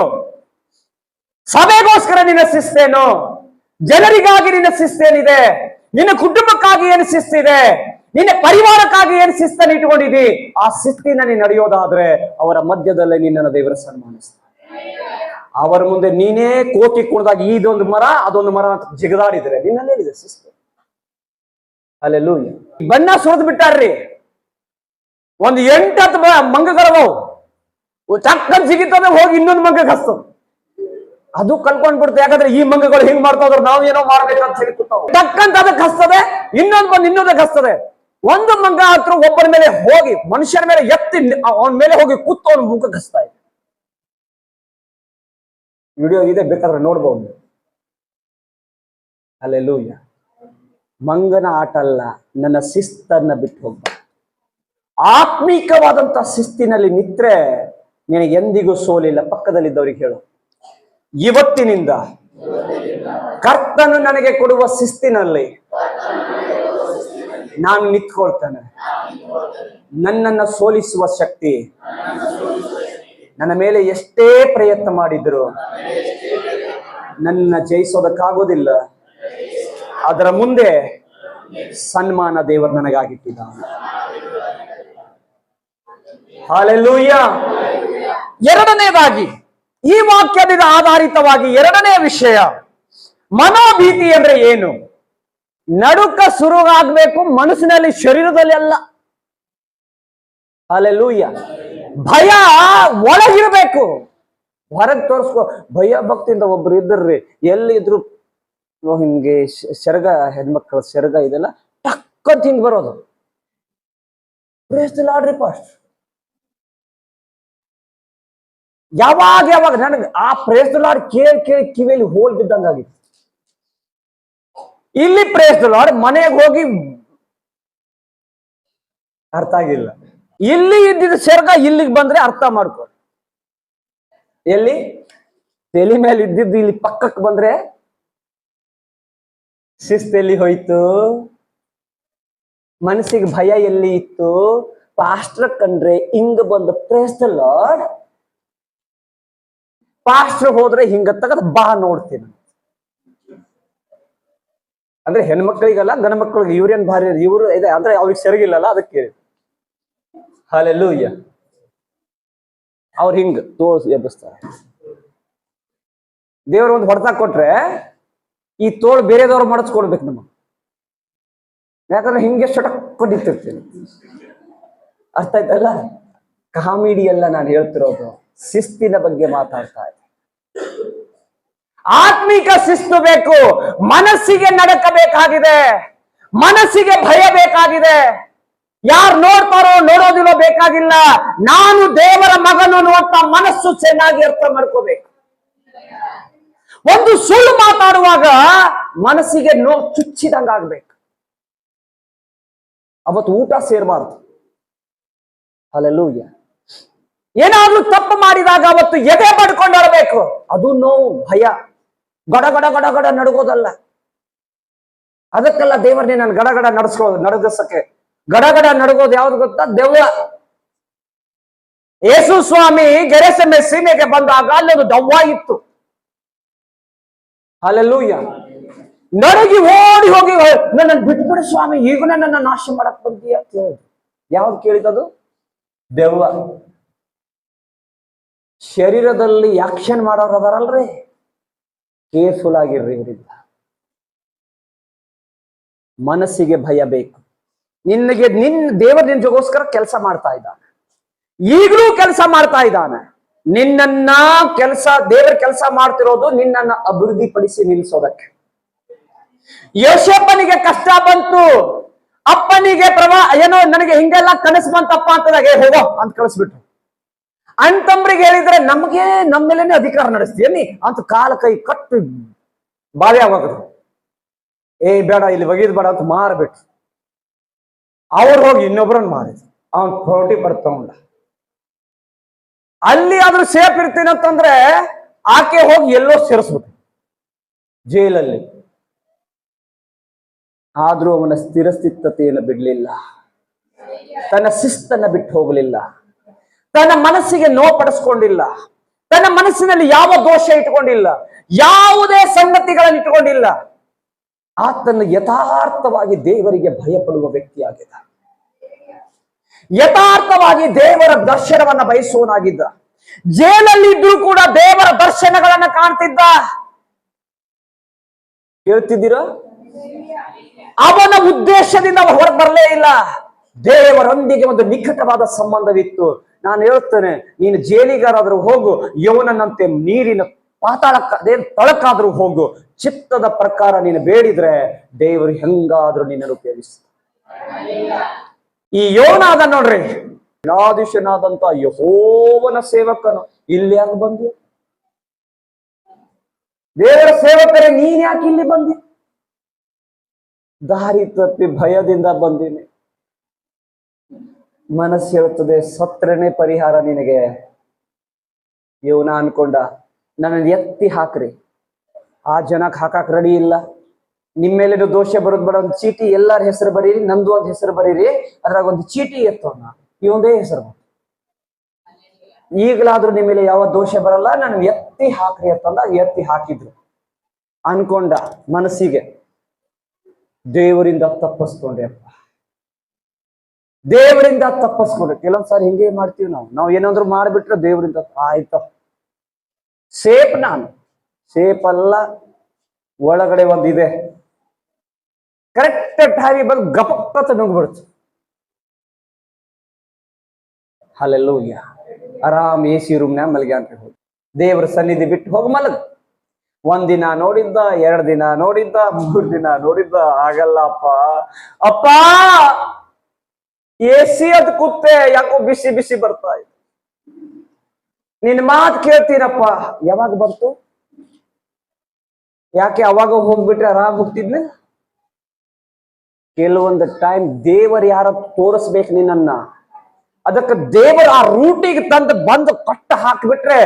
ಸಭೆಗೋಸ್ಕರ ನಿನ್ನ ಶಿಸ್ತೇನು? ಜನರಿಗಾಗಿ ನಿನ್ನ ಶಿಸ್ತೇನಿದೆ? ನಿನ್ನ ಕುಟುಂಬಕ್ಕಾಗಿ ಏನು ಶಿಸ್ತಿದೆ? ನಿನ್ನ ಪರಿವಾರಕ್ಕಾಗಿ ಏನು ಶಿಸ್ತನ್ನು ಇಟ್ಕೊಂಡಿದ್ದಿ? ಆ ಶಿಸ್ತಿನ ನೀನು ನಡೆಯೋದಾದ್ರೆ ಅವರ ಮಧ್ಯದಲ್ಲೇ ನಿನ್ನನ್ನು ದೇವರ ಸನ್ಮಾನಿಸ್ತಾರೆ. ಅವರ ಮುಂದೆ ನೀನೇ ಕೋತಿ ಕುಣಿದಾಗ ಇದೊಂದು ಮರ ಅದೊಂದು ಮರ ಅಂತ ಜಿಗದಾಡಿದ್ರೆ ನಿನ್ನಲ್ಲೇನಿದೆ ಶಿಸ್ತು? ಹಲ್ಲೆಲೂಯಾ. ಬಣ್ಣ ಸುರಿದು ಬಿಟ್ಟಾರ್ರಿ, ಒಂದು 8-10 ಮಂಗಗಳವು ಚಕ್ಕನ್ ಸಿಗಿತದೆ, ಹೋಗಿ ಇನ್ನೊಂದು ಮಂಗಕ್ಕೆ ಹಸ್ತದೆ. ಅದು ಕಲ್ಕೊಂಡ್ಬಿಡ್ತೆ. ಯಾಕಂದ್ರೆ ಈ ಮಂಗಗಳು ಹಿಂಗ್ ಮಾಡ್ತಾ ಹೋದ್ರೆ ನಾವು ಏನೋ ಮಾಡ್ಬೇಕಂತ ಹೇಳಿ ಟಕ್ಕಂತ ಅದಕ್ಕೆ ಹಸ್ತದೆ, ಇನ್ನೊಂದು ಬಂದು ಇನ್ನೊಂದಕ್ಕೆ ಹಸ್ತದೆ. ಒಂದು ಮಂಗ ಹತ್ರ ಒಬ್ಬನ ಮೇಲೆ ಹೋಗಿ, ಮನುಷ್ಯನ ಮೇಲೆ ಎತ್ತಿ ಅವನ ಮೇಲೆ ಹೋಗಿ ಕೂತು ಅವನ ಮುಖಕ್ಕೆ ಹಸ್ತಾ ಇದೆ. ವಿಡಿಯೋ ಇದೆ, ಬೇಕಾದ್ರೆ ನೋಡ್ಬೋದು. ಹಲ್ಲೆಲೂಯಾ. ಮಂಗನ ಆಟ ಅಲ್ಲ, ನನ್ನ ಶಿಸ್ತನ್ನ ಬಿಟ್ಟು ಹೋಗ್ಬ. ಆತ್ಮೀಕವಾದಂತ ಶಿಸ್ತಿನಲ್ಲಿ ನಿತ್ರೆ ನಿನಗೆ ಎಂದಿಗೂ ಸೋಲಿಲ್ಲ. ಪಕ್ಕದಲ್ಲಿದ್ದವ್ರಿಗೆ ಹೇಳು, ಇವತ್ತಿನಿಂದ ಕರ್ತನು ನನಗೆ ಕೊಡುವ ಶಿಸ್ತಿನಲ್ಲಿ ನಾನು ನಿಂತ್ಕೊಳ್ತೇನೆ. ನನ್ನನ್ನು ಸೋಲಿಸುವ ಶಕ್ತಿ ನನ್ನ ಮೇಲೆ ಎಷ್ಟೇ ಪ್ರಯತ್ನ ಮಾಡಿದ್ರು ನನ್ನ ಜಯಿಸೋದಕ್ಕಾಗೋದಿಲ್ಲ. ಅದರ ಮುಂದೆ ಸನ್ಮಾನ ದೇವರು ನನಗಾಗಿಟ್ಟಿದ್ದಾನೆ. ಹಲ್ಲೆಲೂಯಾ. ಎರಡನೇದಾಗಿ, ಈ ವಾಕ್ಯದಿಂದ ಆಧಾರಿತವಾಗಿ ಎರಡನೇ ವಿಷಯ, ಮನೋಭೀತಿ ಅಂದ್ರೆ ಏನು? ನಡುಕ ಶುರುವಾಗಬೇಕು ಮನಸ್ಸಿನಲ್ಲಿ, ಶರೀರದಲ್ಲಿ ಅಲ್ಲ. ಹಲ್ಲೆಲೂಯಾ. ಭಯ ಒಳಗಿರ್ಬೇಕು, ಹೊರಗೆ ತೋರಿಸ್ಕೊ. ಭಯ ಭಕ್ತಿಯಿಂದ ಒಬ್ರು ಇದ್ರಿ, ಎಲ್ಲಿದ್ರು ಹಿಂಗೆ ಸೆರಗ, ಹೆಣ್ಮಕ್ಳ ಸೆರಗ ಇದೆಲ್ಲ ಟಕ್ಕಂತ ಹಿಂಗ್ ಬರೋದು. ಆಡ್ರಿ ಫಾಸ್ಟ್. ಯಾವಾಗ ನನಗೆ ಆ ಪ್ರೇಸ್ ಲಾರ್ಡ್ ಕೇಳಿ ಕಿವಿಯಲ್ಲಿ ಹೋಲ್ ಬಿದ್ದಂಗಾಗಿತ್ತು. ಇಲ್ಲಿ ಪ್ರೇಸ್ ಲಾರ್ಡ್ ಮನೆಗೆ ಹೋಗಿ ಅರ್ಥ ಆಗಿಲ್ಲ. ಇಲ್ಲಿ ಇದ್ದಿದ್ದ ಸೆರಗ ಇಲ್ಲಿಗೆ ಬಂದ್ರೆ ಅರ್ಥ ಮಾಡ್ಕೊ. ಎಲ್ಲಿ ತಲೆ ಮೇಲೆ ಇದ್ದಿದ್ದು ಇಲ್ಲಿ ಪಕ್ಕಕ್ಕೆ ಬಂದ್ರೆ ಶಿಸ್ತೆಲ್ಲಿ ಹೋಯ್ತು? ಮನಸ್ಸಿಗೆ ಭಯ ಎಲ್ಲಿ ಇತ್ತು? ಪಾಸ್ಟರ್ ಕಂಡ್ರೆ ಹಿಂಗ ಬಂದು ಪ್ರೇಸ್ ದ ಲಾರ್ಡ್, ಪಾಸ್ಟರ್ ಹೋದ್ರೆ ಹಿಂಗ ತಗದ್ ಬಾ ನೋಡ್ತೀನಿ. ಅಂದ್ರೆ ಹೆಣ್ಮಕ್ಳಿಗಲ್ಲ, ಗಂಡ ಮಕ್ಳಿಗೆ ಇವ್ರೇನ್ ಭಾರಿ, ಇವ್ರು ಇದೆ ಅಂದ್ರೆ ಅವ್ರಿಗೆ ಸೆರಗಿಲ್ಲಲ್ಲ, ಅದಕ್ಕೆ. ಹಲ್ಲೆಲೂಯಾ. ಅವ್ರು ಹಿಂಗ ತೋಳ್ಸಿ ಎಬ್ಬಿಸ್ತಾರೆ. ದೇವ್ರ ಒಂದು ಹೊಡೆತ ಕೊಟ್ರೆ ಈ ತೋಳು ಬೇರೆದವ್ರು ಮಾಡಿಸ್ಕೊಡ್ಬೇಕು ನಮ್ಮ. ಯಾಕಂದ್ರೆ ಹಿಂಗೆ ಸಟಕ್ಕೊಂಡಿರ್ತೀನಿ. ಅರ್ಥ ಆಯ್ತಲ್ಲ? ಕಾಮಿಡಿ ಎಲ್ಲ ನಾನು ಹೇಳ್ತಿರೋದು ಶಿಸ್ತಿನ ಬಗ್ಗೆ ಮಾತಾಡ್ತಾ ಇದ್ದೆ. ಆತ್ಮಿಕ ಶಿಸ್ತು ಬೇಕು. ಮನಸ್ಸಿಗೆ ನಡಕಬೇಕಾಗಿದೆ, ಮನಸ್ಸಿಗೆ ಭಯ ಬೇಕಾಗಿದೆ. ಯಾರು ನೋಡ್ತಾರೋ ನೋಡೋದಿಲ್ಲೋ ಬೇಕಾಗಿಲ್ಲ, ನಾನು ದೇವರ ಮಗನು ಅಂತ ಮನಸ್ಸು ಚೆನ್ನಾಗಿ ಅರ್ಥ ಮಾಡ್ಕೋಬೇಕು. ಒಂದು ಸುಳ್ಳು ಮಾತಾಡುವಾಗ ಮನಸ್ಸಿಗೆ ಚುಚ್ಚಿದಂಗಾಗ್ಬೇಕು. ಅವತ್ತು ಊಟ ಸೇರಬಾರ್ದು. ಹಲ್ಲೆಲೂಯಾ. ಏನಾದ್ರೂ ತಪ್ಪು ಮಾಡಿದಾಗ ಅವತ್ತು ಎದೆ ಬಡ್ಕೊಂಡರಬೇಕು. ಅದು ನೋವು, ಭಯ, ಗಡ ಗಡ ಗಡ ಗಡ ನಡುಗೋದಲ್ಲ. ಅದಕ್ಕೆಲ್ಲ ದೇವರನ್ನೇ ನಾನು ಗಡಗಡ ನಡಗಸಕ್ಕೆ. ಗಡಗಡ ನಡುಗೋದು ಯಾವ್ದು ಗೊತ್ತಾ? ದೆವ್ವ. ಯೇಸು ಸ್ವಾಮಿ ಗೆರೆಸೆಮೆ ಸೀಮೆಗೆ ಬಂದಾಗ ಅಲ್ಲಿ ಒಂದು ದೆವ್ವ ಇತ್ತು. ಹಲ್ಲೆಲೂಯಾ. ನಡುಗಿ ಓಡಿ ಹೋಗಿ, ನನ್ನನ್ನು ಬಿಟ್ಬಿಡು ಸ್ವಾಮಿ, ಈಗ ನನ್ನ ನಾಶ ಮಾಡಕ್ ಬಂದೀಯ ಅಂತ ಹೇಳಿದ್ರು. ಯಾವ್ದು ಕೇಳಿದದು? ದೆವ್ವ. ಶರೀರದಲ್ಲಿ ಆಕ್ಷನ್ ಮಾಡೋರು ಅದಾರಲ್ರಿ, ಕೇರ್ಫುಲ್ ಆಗಿರ್ರಿ ಇವರಿಂದ. ಮನಸ್ಸಿಗೆ ಭಯ ಬೇಕು. ದೇವರು ನಿನ್ನ ಜೊತೆಗೋಸ್ಕರ ಕೆಲಸ ಮಾಡ್ತಾ ಇದ್ದಾನೆ, ಈಗಲೂ ಕೆಲಸ ಮಾಡ್ತಾ ಇದ್ದಾನೆ. ನಿನ್ನನ್ನ ದೇವರ ಕೆಲಸ ಮಾಡ್ತಿರೋದು ನಿನ್ನನ್ನ ಅಭಿವೃದ್ಧಿ ಪಡಿಸಿ ನಿಲ್ಲಿಸೋದಕ್ಕೆ. ಯೋಸೇಫನಿಗೆ ಕಷ್ಟ ಬಂತು, ಅಪ್ಪನಿಗೆ ಏನೋ ನನಗೆ ಹಿಂಗೆಲ್ಲ ಕನಸು ಬಂತಪ್ಪ ಅಂತದಾಗ ಹೋಗೋ ಅಂತ ಕಳಿಸ್ಬಿಟ್ರು. ಅಣ್ತಂಬ್ರಿಗೆ ಹೇಳಿದ್ರೆ ನಮ್ಗೆ ನಮ್ಮ ಮೇಲೇನೆ ಅಧಿಕಾರ ನಡೆಸ್ತೀಯನಿ ಅಂತ ಕಾಲ ಕೈ ಕಟ್ಟು ಬಾವಿ ಆಗೋದು. ಬೇಡ, ಇಲ್ಲಿ ಒಗಿದ್ ಬೇಡ ಅಂತ ಮಾರ್ಬಿಟ್ರು. ಅವ್ರು ಹೋಗಿ ಇನ್ನೊಬ್ರನ್ನ ಮಾರಿದ್ರು. ಅವನ್ 40% ತಗೊಂಡ. ಅಲ್ಲಿ ಆದ್ರೂ ಸೇಫ್ ಇರ್ತೀನಿ ಅಂತಂದ್ರೆ ಆಕೆ ಹೋಗಿ ಎಲ್ಲೋ ಸೇರಿಸ್ಬಿಟ್ರು ಜೈಲಲ್ಲಿ. ಆದ್ರೂ ಅವನ ಸ್ಥಿರಸ್ಥಿತತೆಯನ್ನು ಬಿಡ್ಲಿಲ್ಲ, ತನ್ನ ಶಿಸ್ತನ್ನ ಬಿಟ್ಟು ಹೋಗಲಿಲ್ಲ, ತನ್ನ ಮನಸ್ಸಿಗೆ ನೋವು ಪಡಿಸ್ಕೊಂಡಿಲ್ಲ, ತನ್ನ ಮನಸ್ಸಿನಲ್ಲಿ ಯಾವ ದೋಷ ಇಟ್ಕೊಂಡಿಲ್ಲ, ಯಾವುದೇ ಸಂಗತಿಗಳನ್ನು ಇಟ್ಕೊಂಡಿಲ್ಲ. ಆತನ ಯಥಾರ್ಥವಾಗಿ ದೇವರಿಗೆ ಭಯಪಡುವ ವ್ಯಕ್ತಿಯಾಗಿದ್ದ, ಯಥಾರ್ಥವಾಗಿ ದೇವರ ದರ್ಶನವನ್ನ ಬಯಸುವನಾಗಿದ್ದ. ಜೈಲಲ್ಲಿ ಇದ್ರೂ ಕೂಡ ದೇವರ ದರ್ಶನಗಳನ್ನ ಕಾಣ್ತಿದ್ದ. ಹೇಳ್ತಿದ್ದೀರಾ? ಅವನ ಉದ್ದೇಶದಿಂದ ಹೊರಗೆ ಬರಲೇ ಇಲ್ಲ. ದೇವರೊಂದಿಗೆ ಒಂದು ನಿಕಟವಾದ ಸಂಬಂಧವಿತ್ತು. ನಾನು ಹೇಳ್ತೇನೆ, ನೀನು ಜೇಲಿಗಾರಾದ್ರೂ ಹೋಗು, ಯೌವನನಂತೆ ನೀರಿನ ತಳಕ್ಕಾದ್ರೂ ಹೋಗು, ಚಿತ್ತದ ಪ್ರಕಾರ ನೀನು ಬೇಡಿದ್ರೆ ದೇವರು ಹೆಂಗಾದ್ರೂ ನಿನ್ನನ್ನು ಉಪಯೋಗಿಸ್ತಾನೆ. ಈ ಯೋನಾದ ನೋಡ್ರಿ, ನ್ಯಾಯಾಧೀಶನಾದಂತ ಯೆಹೋವನ ಸೇವಕನು ಇಲ್ಲಿ ಯಾಕೆ ಬಂದಿ? ದೇವರ ಸೇವಕರೇ, ನೀನ್ ಯಾಕೆ ಇಲ್ಲಿ ಬಂದಿ? ದಾರಿ ತಪ್ಪಿ ಭಯದಿಂದ ಬಂದೀನಿ. ಮನಸ್ಸು ಹೇಳ್ತದೆ, ಸತ್ರನೇ ಪರಿಹಾರ ನಿನಗೆ. ಯೋನ ಅನ್ಕೊಂಡ, ನನ್ನ ಎತ್ತಿ ಹಾಕ್ರಿ. ಆ ಜನಕ್ಕೆ ಹಾಕಕ್ ರೆಡಿ ಇಲ್ಲ. ನಿಮ್ಮೇಲೇನು ದೋಷ ಬರೋದ್ ಬೇಡ, ಒಂದು ಚೀಟಿ ಎಲ್ಲಾರ ಹೆಸರು ಬರೀರಿ, ನಂದು ಒಂದು ಹೆಸರು ಬರೀರಿ, ಅದ್ರಾಗ ಒಂದು ಚೀಟಿ ಎತ್ತೋಣ, ಇವಂದೇ ಹೆಸರು. ಈಗಲಾದ್ರೂ ನಿಮ್ಮ ಮೇಲೆ ಯಾವ ದೋಷ ಬರಲ್ಲ, ನಾನು ಎತ್ತಿ ಹಾಕ್ರಿ ಅಂತಂದ. ಎತ್ತಿ ಹಾಕಿದ್ರು. ಅನ್ಕೊಂಡ ಮನಸ್ಸಿಗೆ, ದೇವರಿಂದ ತಪ್ಪಿಸ್ಕೊಂಡೆ ಅಪ್ಪ, ದೇವರಿಂದ ತಪ್ಪಿಸ್ಕೊಂಡೆ. ಕೆಲವೊಂದ್ಸಾರಿ ಹಿಂಗೆ ಮಾಡ್ತೀವಿ ನಾವು ಏನಾದ್ರು ಮಾಡ್ಬಿಟ್ರೆ ದೇವರಿಂದ ಆಯ್ತಪ್ಪ, ಸೇಫ್. ನಾನು ಸೇಫ್ ಅಲ್ಲ, ಒಳಗಡೆ ಒಂದಿದೆ, ಕರೆಕ್ಟ್ ಟೈಮಿಗೆ ಬಂದು ಗಪಕ್ಕ ನುಗ್ಬಿಡ್ತು. ಹಲ್ಲೆಲೂಯಾ. ಆರಾಮ್ ಎಸಿ ರೂಮ್ನ್ಯಾಗ ಮಲ್ಗೆ ಅಂತ ಹೋಗಿ ದೇವರ ಸನ್ನಿಧಿ ಬಿಟ್ಟು ಹೋಗಿ ಮಲಗ. ಒಂದಿನ ನೋಡಿದ್ದ, 2 ದಿನ ನೋಡಿದ್ದ, 3 ದಿನ ನೋಡಿದ್ದ, ಆಗಲ್ಲ ಅಪ್ಪ. ಅಪ್ಪ ಎಸಿ ಅದ್ ಕೂತೆ ಯಾಕೋ ಬಿಸಿ ಬಿಸಿ ಬರ್ತಾ ಇದೆ, ನಿನ್ ಮಾತು ಕೇಳ್ತೀನಪ್ಪ. ಯಾವಾಗ ಬಂತು? ಯಾಕೆ ಅವಾಗ ಹೋಗ್ಬಿಟ್ರೆ ಆರಾಮ್ ಹೋಗ್ತಿದ್ನೆ? ಕೆಲವೊಂದು ಟೈಮ್ ದೇವರು ಯಾರ ತೋರಿಸ್ಬೇಕು ನಿನ್ನನ್ನ, ಅದಕ್ಕೆ ದೇವರು ಆ ರೂಟಿಗೆ ತಂದು ಬಂದು ಕಟ್ಟ ಹಾಕ್ಬಿಟ್ರೆ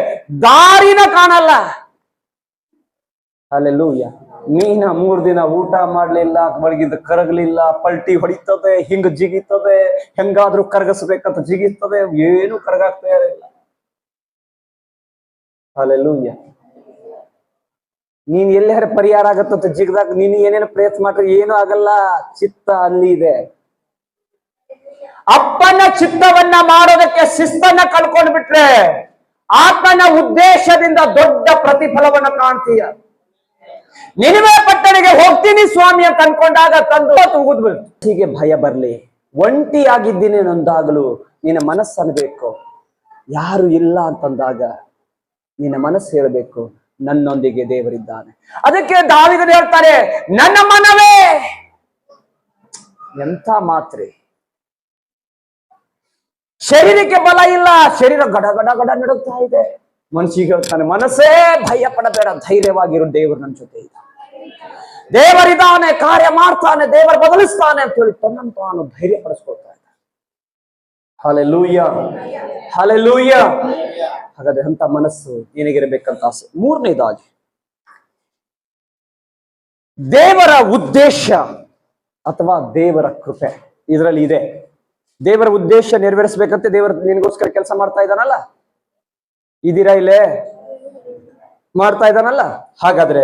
ದಾರಿನ ಕಾಣಲ್ಲ. ಹಲ್ಲೆಲೂಯಾ. ಮೀನ 3 ದಿನ ಊಟ ಮಾಡ್ಲಿಲ್ಲ, ಮಳಗಿದ ಕರಗಲಿಲ್ಲ, ಪಲ್ಟಿ ಹೊಡಿತದೆ, ಹಿಂಗ ಜಿಗಿತದೆ, ಹೆಂಗಾದ್ರೂ ಕರಗಿಸ್ಬೇಕಂತ ಜಿಗಿತದೆ, ಏನು ಕರಗಾಗ್ತಾ ಇರಲಿಲ್ಲ. ಹಲ್ಲೆಲೂಯಾ. ನೀನ್ ಎಲ್ಲಾರ ಪರಿಹಾರ ಆಗತ್ತಂತ ಜಿಗದಾಗ ನೀನು ಏನೇನು ಪ್ರಯತ್ನ ಮಾಡ್ರೆ ಏನೂ ಆಗಲ್ಲ. ಚಿತ್ತ ಅಲ್ಲಿ ಇದೆ. ಅಪ್ಪನ ಚಿತ್ತವನ್ನ ಮಾಡೋದಕ್ಕೆ ಶಿಸ್ತನ್ನ ಕಳ್ಕೊಂಡ್ ಬಿಟ್ರೆ ಆತನ ಉದ್ದೇಶದಿಂದ ದೊಡ್ಡ ಪ್ರತಿಫಲವನ್ನ ಕಾಣ್ತೀಯ. ನಿನಿವೆ ಪಟ್ಟಣಿಗೆ ಹೋಗ್ತೀನಿ ಸ್ವಾಮಿ ಅಂತ ಅನ್ಕೊಂಡಾಗ ತಂದು ತೂಗುದ್ಬಿಡು. ಹೀಗೆ ಭಯ ಬರ್ಲಿ, ಒಂಟಿ ಆಗಿದ್ದೀನಿ ಅನ್ನೊಂದಾಗಲು ನಿನ್ನ ಮನಸ್ಸು ಅನ್ಬೇಕು. ಯಾರು ಇಲ್ಲ ಅಂತಂದಾಗ ನಿನ್ನ ಮನಸ್ಸು ಹೇಳಬೇಕು, ನನ್ನೊಂದಿಗೆ ದೇವರಿದ್ದಾನೆ. ಅದಕ್ಕೆ ದಾವೀದನು ಹೇಳ್ತಾರೆ, ನನ್ನ ಮನವೇ. ಎಂಥ ಮಾತ್ರೆ! ಶರೀರಕ್ಕೆ ಬಲ ಇಲ್ಲ, ಶರೀರ ಗಡ ಗಡ ಗಡ ನಡುತ್ತಾ ಇದೆ. ಮನಸ್ಸಿಗೆ ಹೇಳ್ತಾನೆ, ಮನಸ್ಸೇ ಭಯ ಪಡಬೇಡ, ಧೈರ್ಯವಾಗಿರು, ದೇವರು ನನ್ನ ಜೊತೆ ಇದ್ದಾನೆ, ದೇವರಿದ್ದಾನೆ, ಕಾರ್ಯ ಮಾಡ್ತಾನೆ, ದೇವರು ಬದಲಿಸ್ತಾನೆ ಅಂತ ಹೇಳಿ ತನ್ನನ್ನು ತಾನು ಧೈರ್ಯ ಪಡಿಸ್ಕೊಳ್ತಾ ಇದ್ದಾನೆ. Hallelujah, hallelujah. ಹಾಗಾದ್ರೆ ಅಂತ ಮನಸ್ಸು ನಿನಗಿರಬೇಕಂತ ಆಸೆ. 3ನೇದಾಗಿ, ದೇವರ ಉದ್ದೇಶ ಅಥವಾ ದೇವರ ಕೃಪೆ ಇದರಲ್ಲಿ ಇದೆ. ದೇವರ ಉದ್ದೇಶ ನೆರವೇರಿಸಬೇಕಂತೆ ದೇವರು ನಿನಗೋಸ್ಕರ ಕೆಲಸ ಮಾಡ್ತಾ ಇದ್ದಾನಲ್ಲ. ಇದೀರಾ ಇಲ್ಲೇ? ಮಾಡ್ತಾ ಇದ್ದಾನಲ್ಲ. ಹಾಗಾದ್ರೆ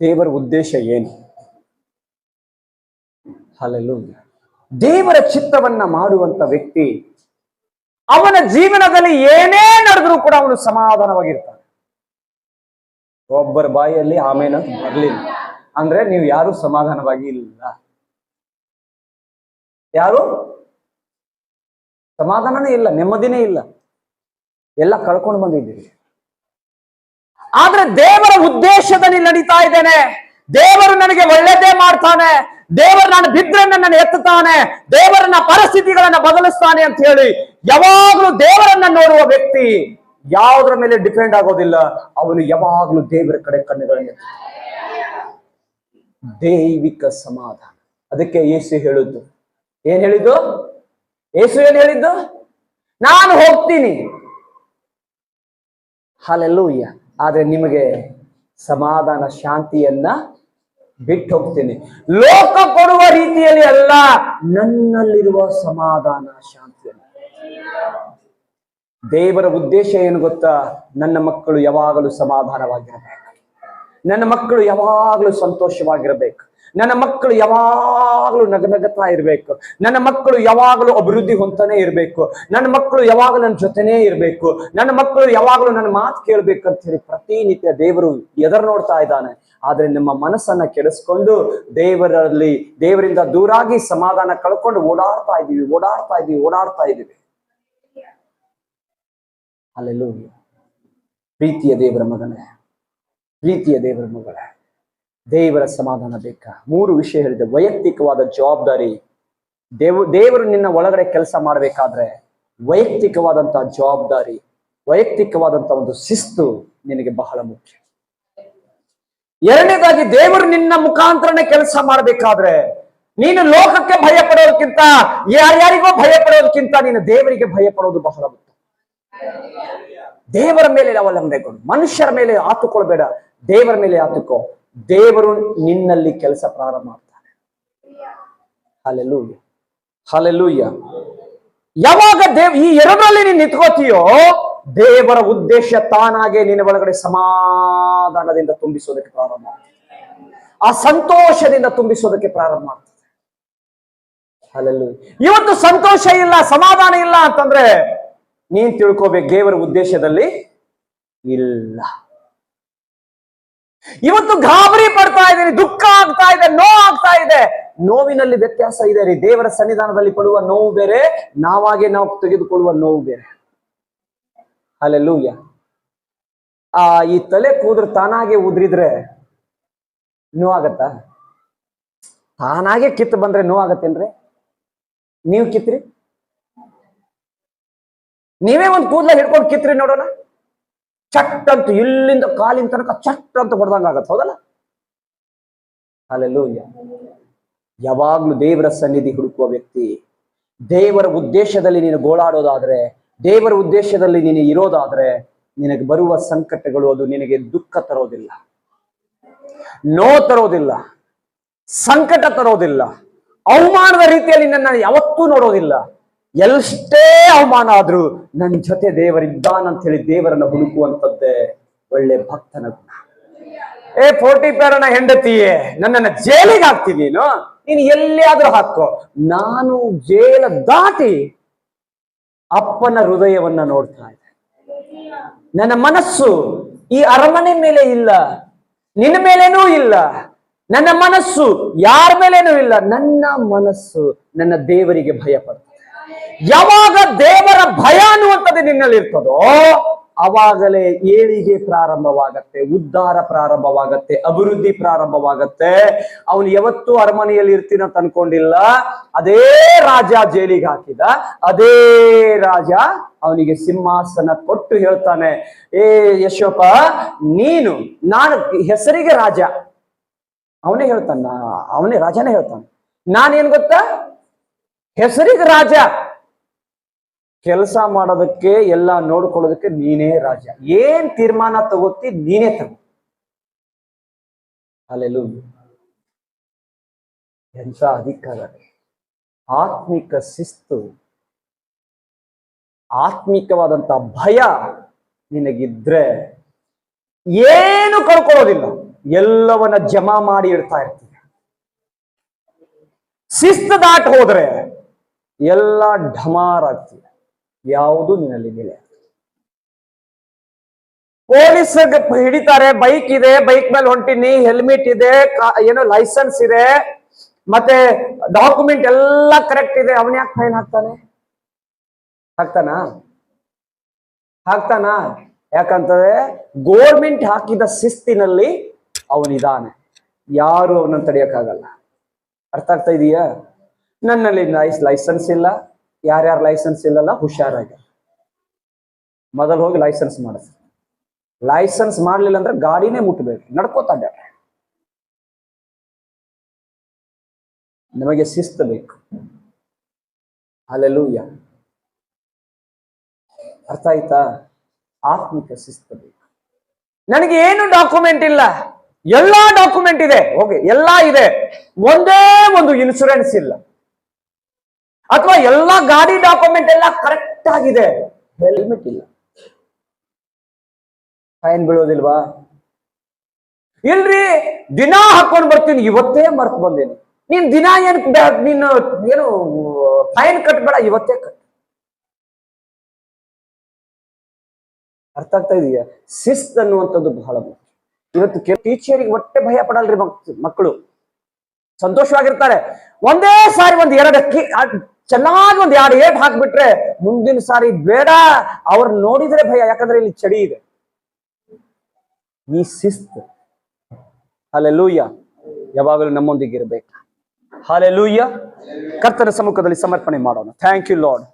ದೇವರ ಉದ್ದೇಶ ಏನು? ಹಲ್ಲೆಲೂಯಾ. ದೇವರ ಚಿತ್ತವನ್ನ ಮಾಡುವಂತ ವ್ಯಕ್ತಿ ಅವನ ಜೀವನದಲ್ಲಿ ಏನೇ ನಡೆದ್ರೂ ಕೂಡ ಅವನು ಸಮಾಧಾನವಾಗಿರ್ತಾನೆ. ಒಬ್ಬರ ಬಾಯಲ್ಲಿ ಆಮೇಲೆ ಬರ್ಲಿಲ್ಲ ಅಂದ್ರೆ ನೀವು ಯಾರು ಸಮಾಧಾನವಾಗಿ ಇಲ್ಲ, ಯಾರು ಸಮಾಧಾನನೇ ಇಲ್ಲ, ನೆಮ್ಮದಿನೇ ಇಲ್ಲ, ಎಲ್ಲ ಕಳ್ಕೊಂಡು ಬಂದಿದ್ದೀವಿ. ಆದ್ರೆ ದೇವರ ಉದ್ದೇಶದಲ್ಲಿ ನಡೀತಾ ಇದ್ದೇನೆ, ದೇವರು ನನಗೆ ಒಳ್ಳೆಯದೇ ಮಾಡ್ತಾನೆ, ದೇವರು ನಾನು ಬಿದ್ರೆ ನನ್ನನ್ನು ಎತ್ತುತ್ತಾನೆ, ದೇವರನ್ನ ಪರಿಸ್ಥಿತಿಗಳನ್ನ ಬದಲಿಸ್ತಾನೆ ಅಂತ ಹೇಳಿ ಯಾವಾಗ್ಲೂ ದೇವರನ್ನ ನೋಡುವ ವ್ಯಕ್ತಿ ಯಾವುದರ ಮೇಲೆ ಡಿಪೆಂಡ್ ಆಗೋದಿಲ್ಲ. ಅವನು ಯಾವಾಗ್ಲೂ ದೇವರ ಕಡೆ ಕಣ್ಣುಗಳನ್ನು ದೈವಿಕ ಸಮಾಧಾನ. ಅದಕ್ಕೆ ಯೇಸು ಹೇಳಿದ್ದು ಏನ್ ಹೇಳಿದ್ದು? ಯೇಸು ಏನ್ ಹೇಳಿದ್ದು? ನಾನು ಹೋಗ್ತೀನಿ, ಹಲ್ಲೆಲೂಯಾ, ಆದ್ರೆ ನಿಮಗೆ ಸಮಾಧಾನ ಶಾಂತಿಯನ್ನ ಬಿಟ್ಟು ಹೋಗ್ತೀನಿ. ಲೋಕ ಕೊಡುವ ರೀತಿಯಲ್ಲಿ ಅಲ್ಲ, ನನ್ನಲ್ಲಿರುವ ಸಮಾಧಾನ ಶಾಂತಿಯನ್ನು. ದೇವರ ಉದ್ದೇಶ ಏನು ಗೊತ್ತಾ? ನನ್ನ ಮಕ್ಕಳು ಯಾವಾಗಲೂ ಸಮಾಧಾನವಾಗಿರಬೇಕು, ನನ್ನ ಮಕ್ಕಳು ಯಾವಾಗಲೂ ಸಂತೋಷವಾಗಿರಬೇಕು, ನನ್ನ ಮಕ್ಕಳು ಯಾವಾಗಲೂ ನಗನಗತಾ ಇರಬೇಕು, ನನ್ನ ಮಕ್ಕಳು ಯಾವಾಗಲೂ ಅಭಿವೃದ್ಧಿ ಹೊಂತಾನೆ ಇರಬೇಕು, ನನ್ನ ಮಕ್ಕಳು ಯಾವಾಗಲೂ ನನ್ನ ಜೊತೆನೇ ಇರಬೇಕು, ನನ್ನ ಮಕ್ಕಳು ಯಾವಾಗಲೂ ನನ್ನ ಮಾತು ಕೇಳಬೇಕಂತ ಹೇಳಿ ಪ್ರತಿನಿತ್ಯ ದೇವರು ಎದುರು ನೋಡ್ತಾ ಇದ್ದಾನೆ. ಆದ್ರೆ ನಮ್ಮ ಮನಸ್ಸನ್ನ ಕೆಡಿಸ್ಕೊಂಡು ದೇವರಿಂದ ದೂರಾಗಿ ಸಮಾಧಾನ ಕಳ್ಕೊಂಡು ಓಡಾಡ್ತಾ ಇದೀವಿ. ಹಲ್ಲೆಲೂಯಾ. ಪ್ರೀತಿಯ ದೇವರ ಮಗನೇ, ಪ್ರೀತಿಯ ದೇವರ ಮಗಳೇ, ದೇವರ ಸಮಾಧಾನ ಬೇಕಾ? 3 ವಿಷಯ ಹೇಳಿದೆ. ವೈಯಕ್ತಿಕವಾದ ಜವಾಬ್ದಾರಿ. ದೇವರು ನಿನ್ನ ಒಳಗಡೆ ಕೆಲಸ ಮಾಡಬೇಕಾದ್ರೆ ವೈಯಕ್ತಿಕವಾದಂತಹ ಜವಾಬ್ದಾರಿ, ವೈಯಕ್ತಿಕವಾದಂತಹ ಒಂದು ಶಿಸ್ತು ನಿನಗೆ ಬಹಳ ಮುಖ್ಯ. ಎರಡನೇದಾಗಿ, ದೇವರು ನಿನ್ನ ಮುಖಾಂತರನೇ ಕೆಲಸ ಮಾಡಬೇಕಾದ್ರೆ ನೀನು ಲೋಕಕ್ಕೆ ಭಯ ಪಡೋದಕ್ಕಿಂತ, ಯಾರ್ಯಾರಿಗೋ ಭಯ ಪಡೋದಕ್ಕಿಂತ ನೀನು ದೇವರಿಗೆ ಭಯ ಪಡೋದು ಬಹಳ ಮುಖ್ಯ. ದೇವರ ಮೇಲೆ ಅವಲಂಬನೆಗೊಂಡು ಮನುಷ್ಯರ ಮೇಲೆ ಆತುಕೊಳ್ಬೇಡ, ದೇವರ ಮೇಲೆ ಆತುಕೋ. ದೇವರು ನಿನ್ನಲ್ಲಿ ಕೆಲಸ ಪ್ರಾರಂಭ ಮಾಡ್ತಾನೆ. Hallelujah, hallelujah. ಯಾವಾಗ ಈ ಎರಡರಲ್ಲಿ ನೀನು ನಿಂತ್ಕೋತೀಯೋ, ದೇವರ ಉದ್ದೇಶ ತಾನಾಗೆ ನಿನ್ನ ಒಳಗಡೆ ಸಮಾಧಾನದಿಂದ ತುಂಬಿಸೋದಕ್ಕೆ ಪ್ರಾರಂಭ ಮಾಡ್ತದೆ, ಆ ಸಂತೋಷದಿಂದ ತುಂಬಿಸೋದಕ್ಕೆ ಪ್ರಾರಂಭ ಮಾಡ್ತದೆ. ಹಲ್ಲೆಲೂಯಾ. ಇವತ್ತು ಸಂತೋಷ ಇಲ್ಲ, ಸಮಾಧಾನ ಇಲ್ಲ ಅಂತಂದ್ರೆ ನೀನ್ ತಿಳ್ಕೋಬೇಕು, ದೇವರ ಉದ್ದೇಶದಲ್ಲಿ ಇಲ್ಲ. ಇವತ್ತು ಗಾಬರಿ ಪಡ್ತಾ ಇದ್ದೀನಿ, ದುಃಖ ಆಗ್ತಾ ಇದೆ, ನೋವು ಆಗ್ತಾ ಇದೆ. ನೋವಿನಲ್ಲಿ ವ್ಯತ್ಯಾಸ ಇದೆ ರೀ. ದೇವರ ಸನ್ನಿಧಾನದಲ್ಲಿ ಪಡುವ ನೋವು ಬೇರೆ, ನಾವಾಗೆ ನಾವು ತೆಗೆದುಕೊಳ್ಳುವ ನೋವು ಬೇರೆ. ಹಲ್ಲೆಲೂಯಾ. ಈ ತಲೆ ಕೂದ್ರೆ ತಾನಾಗೆ ಉದ್ರಿದ್ರೆ ನೋವಾಗತ್ತಾ? ತಾನಾಗೆ ಕಿತ್ತು ಬಂದ್ರೆ ನೋವಾಗತ್ತೇನ್ರಿ? ನೀವು ಕಿತ್ರಿ? ನೀವೇ ಒಂದು ಕೂದಲ ಹಿಡ್ಕೊಂಡು ಕಿತ್ರಿ ನೋಡೋಣ, ಚಟ್ ಅಂತ ಇಲ್ಲಿಂದ ಕಾಲಿನ ತನಕ ಚಟ್ ಅಂತ ಹೊಡೆದಂಗ ಆಗತ್ತೆ, ಹೌದಲ್ಲ? ಹಲ್ಲೆಲೂಯಾ. ಯಾವಾಗ್ಲೂ ದೇವರ ಸನ್ನಿಧಿ ಹುಡುಕುವ ವ್ಯಕ್ತಿ, ದೇವರ ಉದ್ದೇಶದಲ್ಲಿ ನೀನು ಗೋಳಾಡೋದಾದ್ರೆ, ದೇವರ ಉದ್ದೇಶದಲ್ಲಿ ನೀನು ಇರೋದಾದ್ರೆ, ನಿನಗೆ ಬರುವ ಸಂಕಟಗಳು ಅದು ನಿನಗೆ ದುಃಖ ತರೋದಿಲ್ಲ, ನೋವು ತರೋದಿಲ್ಲ, ಸಂಕಟ ತರೋದಿಲ್ಲ, ಅವಮಾನದ ರೀತಿಯಲ್ಲಿ ನನ್ನ ಯಾವತ್ತೂ ನೋಡೋದಿಲ್ಲ. ಎಷ್ಟೇ ಅವಮಾನ ಆದ್ರೂ ನನ್ನ ಜೊತೆ ದೇವರಿದ್ದಾನಂತ ಹೇಳಿ ದೇವರನ್ನ ಹುಡುಕುವಂಥದ್ದೇ ಒಳ್ಳೆ ಭಕ್ತನ ಗುಣ. 40 ಹೆಂಡತಿಯೇ, ನನ್ನನ್ನ ಜೈಲಿಗೆ ಹಾಕ್ತೀನಿ, ನೀನು ಎಲ್ಲಿಯಾದ್ರೂ ಹಾಕೋ, ನಾನು ಜೈಲ ದಾಟಿ ಅಪ್ಪನ ಹೃದಯವನ್ನ ನೋಡ್ತಾ ಇದ್ದೆ. ನನ್ನ ಮನಸ್ಸು ಈ ಅರಮನೆ ಮೇಲೆ ಇಲ್ಲ, ನಿನ್ನ ಮೇಲೇನೂ ಇಲ್ಲ, ನನ್ನ ಮನಸ್ಸು ಯಾರ ಮೇಲೇನೂ ಇಲ್ಲ. ನನ್ನ ಮನಸ್ಸು ನನ್ನ ದೇವರಿಗೆ ಭಯ ಪಡ್ತದೆ. ಯಾವಾಗ ದೇವರ ಭಯ ಅನ್ನುವಂಥದ್ದು ನಿನ್ನಲ್ಲಿ ಇರ್ತದೋ, ಅವಾಗಲೇ ಏಳಿಗೆ ಪ್ರಾರಂಭವಾಗತ್ತೆ, ಉದ್ಧಾರ ಪ್ರಾರಂಭವಾಗತ್ತೆ, ಅಭಿವೃದ್ಧಿ ಪ್ರಾರಂಭವಾಗತ್ತೆ. ಅವನು ಯಾವತ್ತೂ ಅರಮನೆಯಲ್ಲಿ ಇರ್ತೀನಂತ ಅನ್ಕೊಂಡಿಲ್ಲ. ಅದೇ ರಾಜ ಜೈಲಿಗೆ ಹಾಕಿದ, ಅದೇ ರಾಜ ಅವನಿಗೆ ಸಿಂಹಾಸನ ಕೊಟ್ಟು ಹೇಳ್ತಾನೆ, ಯಶೋಪ, ನಾನು ಹೆಸರಿಗೆ ರಾಜ. ಅವನೇ ಹೇಳ್ತಾನ, ಅವನೇ ರಾಜನೇ ಹೇಳ್ತಾನೆ, ನಾನೇನ್ ಗೊತ್ತಾ, ಹೆಸರಿಗೆ ರಾಜ, ಕೆಲಸ ಮಾಡೋದಕ್ಕೆ ಎಲ್ಲ ನೋಡ್ಕೊಳ್ಳೋದಕ್ಕೆ ನೀನೇ ರಾಜ. ಏನ್ ತೀರ್ಮಾನ ತಗೋತಿ ನೀನೇ ತಗೋ. ಹಲ್ಲೆಲೂಯಾ. ಎಂಥ ಅಧಿಕಾರ, ಆತ್ಮಿಕ ಶಿಸ್ತು, ಆತ್ಮಿಕವಾದಂತ ಭಯ ನಿನಗಿದ್ರೆ ಏನು ಕಳ್ಕೊಳ್ಳೋದಿಲ್ಲ, ಎಲ್ಲವನ್ನ ಜಮಾ ಮಾಡಿ ಇಡ್ತಾ ಇರ್ತೀವಿ. ಶಿಸ್ತು ದಾಟ್ ಹೋದ್ರೆ ಎಲ್ಲ ಢಮಾರ್ ಆಗ್ತೀವಿ, ಯಾವುದು ನಿನ್ನಲ್ಲಿ ಮೇಲೆ. ಪೊಲೀಸ್ ಹಿಡಿತಾರೆ, ಬೈಕ್ ಇದೆ, ಬೈಕ್ ಮೇಲೆ ಹೊಂಟಿನಿ, ಹೆಲ್ಮೆಟ್ ಇದೆ, ಏನೋ ಲೈಸೆನ್ಸ್ ಇದೆ, ಮತ್ತೆ ಡಾಕ್ಯುಮೆಂಟ್ ಎಲ್ಲ ಕರೆಕ್ಟ್ ಇದೆ, ಅವನ್ ಯಾಕೆ ಫೈನ್ ಹಾಕ್ತಾನೆ? ಹಾಕ್ತಾನ? ಯಾಕಂತಂದ್ರೆ ಗೋರ್ಮೆಂಟ್ ಹಾಕಿದ ಶಿಸ್ತಿನಲ್ಲಿ ಅವನಿದಾನೆ, ಯಾರು ಅವನನ್ನು ತಡೆಯಕ್ಕಾಗಲ್ಲ. ಅರ್ಥ ಆಗ್ತಾ ಇದೆಯಾ? ನನ್ನಲ್ಲಿ ಲೈಸೆನ್ಸ್ ಇಲ್ಲ, ಯಾರ್ಯಾರು ಲೈಸೆನ್ಸ್ ಇಲ್ಲಲ್ಲ ಹುಷಾರಾಗಿ ಮೊದಲು ಹೋಗಿ ಲೈಸೆನ್ಸ್ ಮಾಡಿಸ್. ಲೈಸೆನ್ಸ್ ಮಾಡ್ಲಿಲ್ಲ ಅಂದ್ರೆ ಗಾಡಿನೇ ಮುಟ್ಟಬೇಕು, ನಡ್ಕೋತಾ ಅಡ್ಡಾಡ್ರಿ. ನಮಗೆ ಶಿಸ್ತು ಬೇಕು. ಹಲ್ಲೆಲೂಯಾ. ಅರ್ಥ ಆಯ್ತಾ? ಆತ್ಮಿಕ ಶಿಸ್ತು ಬೇಕು. ನನಗೆ ಏನು ಡಾಕ್ಯುಮೆಂಟ್ ಇಲ್ಲ, ಎಲ್ಲಾ ಡಾಕ್ಯುಮೆಂಟ್ ಇದೆ, ಓಕೆ, ಎಲ್ಲಾ ಇದೆ, ಒಂದೇ ಒಂದು ಇನ್ಶೂರೆನ್ಸ್ ಇಲ್ಲ, ಅಥವಾ ಎಲ್ಲಾ ಗಾಡಿ ಡಾಕ್ಯುಮೆಂಟ್ ಎಲ್ಲ ಕರೆಕ್ಟ್ ಆಗಿದೆ, ಹೆಲ್ಮೆಟ್ ಇಲ್ಲ, ಫೈನ್ ಬೀಳೋದಿಲ್ವಾ? ಇಲ್ರಿ, ದಿನ ಹಾಕೊಂಡು ಬರ್ತೀನಿ, ಇವತ್ತೇ ಮರ್ತು ಬಂದೇನೆ. ನೀನ್ ದಿನ ನೀನು ಏನು ಫೈನ್ ಕಟ್ಬೇಡ, ಇವತ್ತೇ ಕಟ್. ಅರ್ಥ ಆಗ್ತಾ ಇದೆಯಾ? ಶಿಸ್ತು ಅನ್ನುವಂಥದ್ದು ಬಹಳ ಮುಖ್ಯ. ಇವತ್ತು ಟೀಚರಿಗೆ ಹೊಟ್ಟೆ ಭಯ ಪಡಲ್ರಿ ಮಕ್ಕಳು, ಸಂತೋಷವಾಗಿರ್ತಾರೆ. ಒಂದೇ ಸಾರಿ ಒಂದ್ 2 ಚೆನ್ನಾಗಿ ಒಂದ್ 2 ಏಟ್ ಹಾಕ್ಬಿಟ್ರೆ ಮುಂದಿನ ಸಾರಿ ಬೇಡ, ಅವ್ರು ನೋಡಿದ್ರೆ ಭಯ, ಯಾಕಂದ್ರೆ ಇಲ್ಲಿ ಚಳಿ ಇದೆ. ಈ ಶಿಸ್ತು ಹಲ್ಲೆಲೂಯಾ ಯಾವಾಗಲೂ ನಮ್ಮೊಂದಿಗೆ ಇರಬೇಕು. ಹಲ್ಲೆಲೂಯಾ. ಕರ್ತನ ಸಮ್ಮುಖದಲ್ಲಿ ಸಮರ್ಪಣೆ ಮಾಡೋಣ. Thank you lord.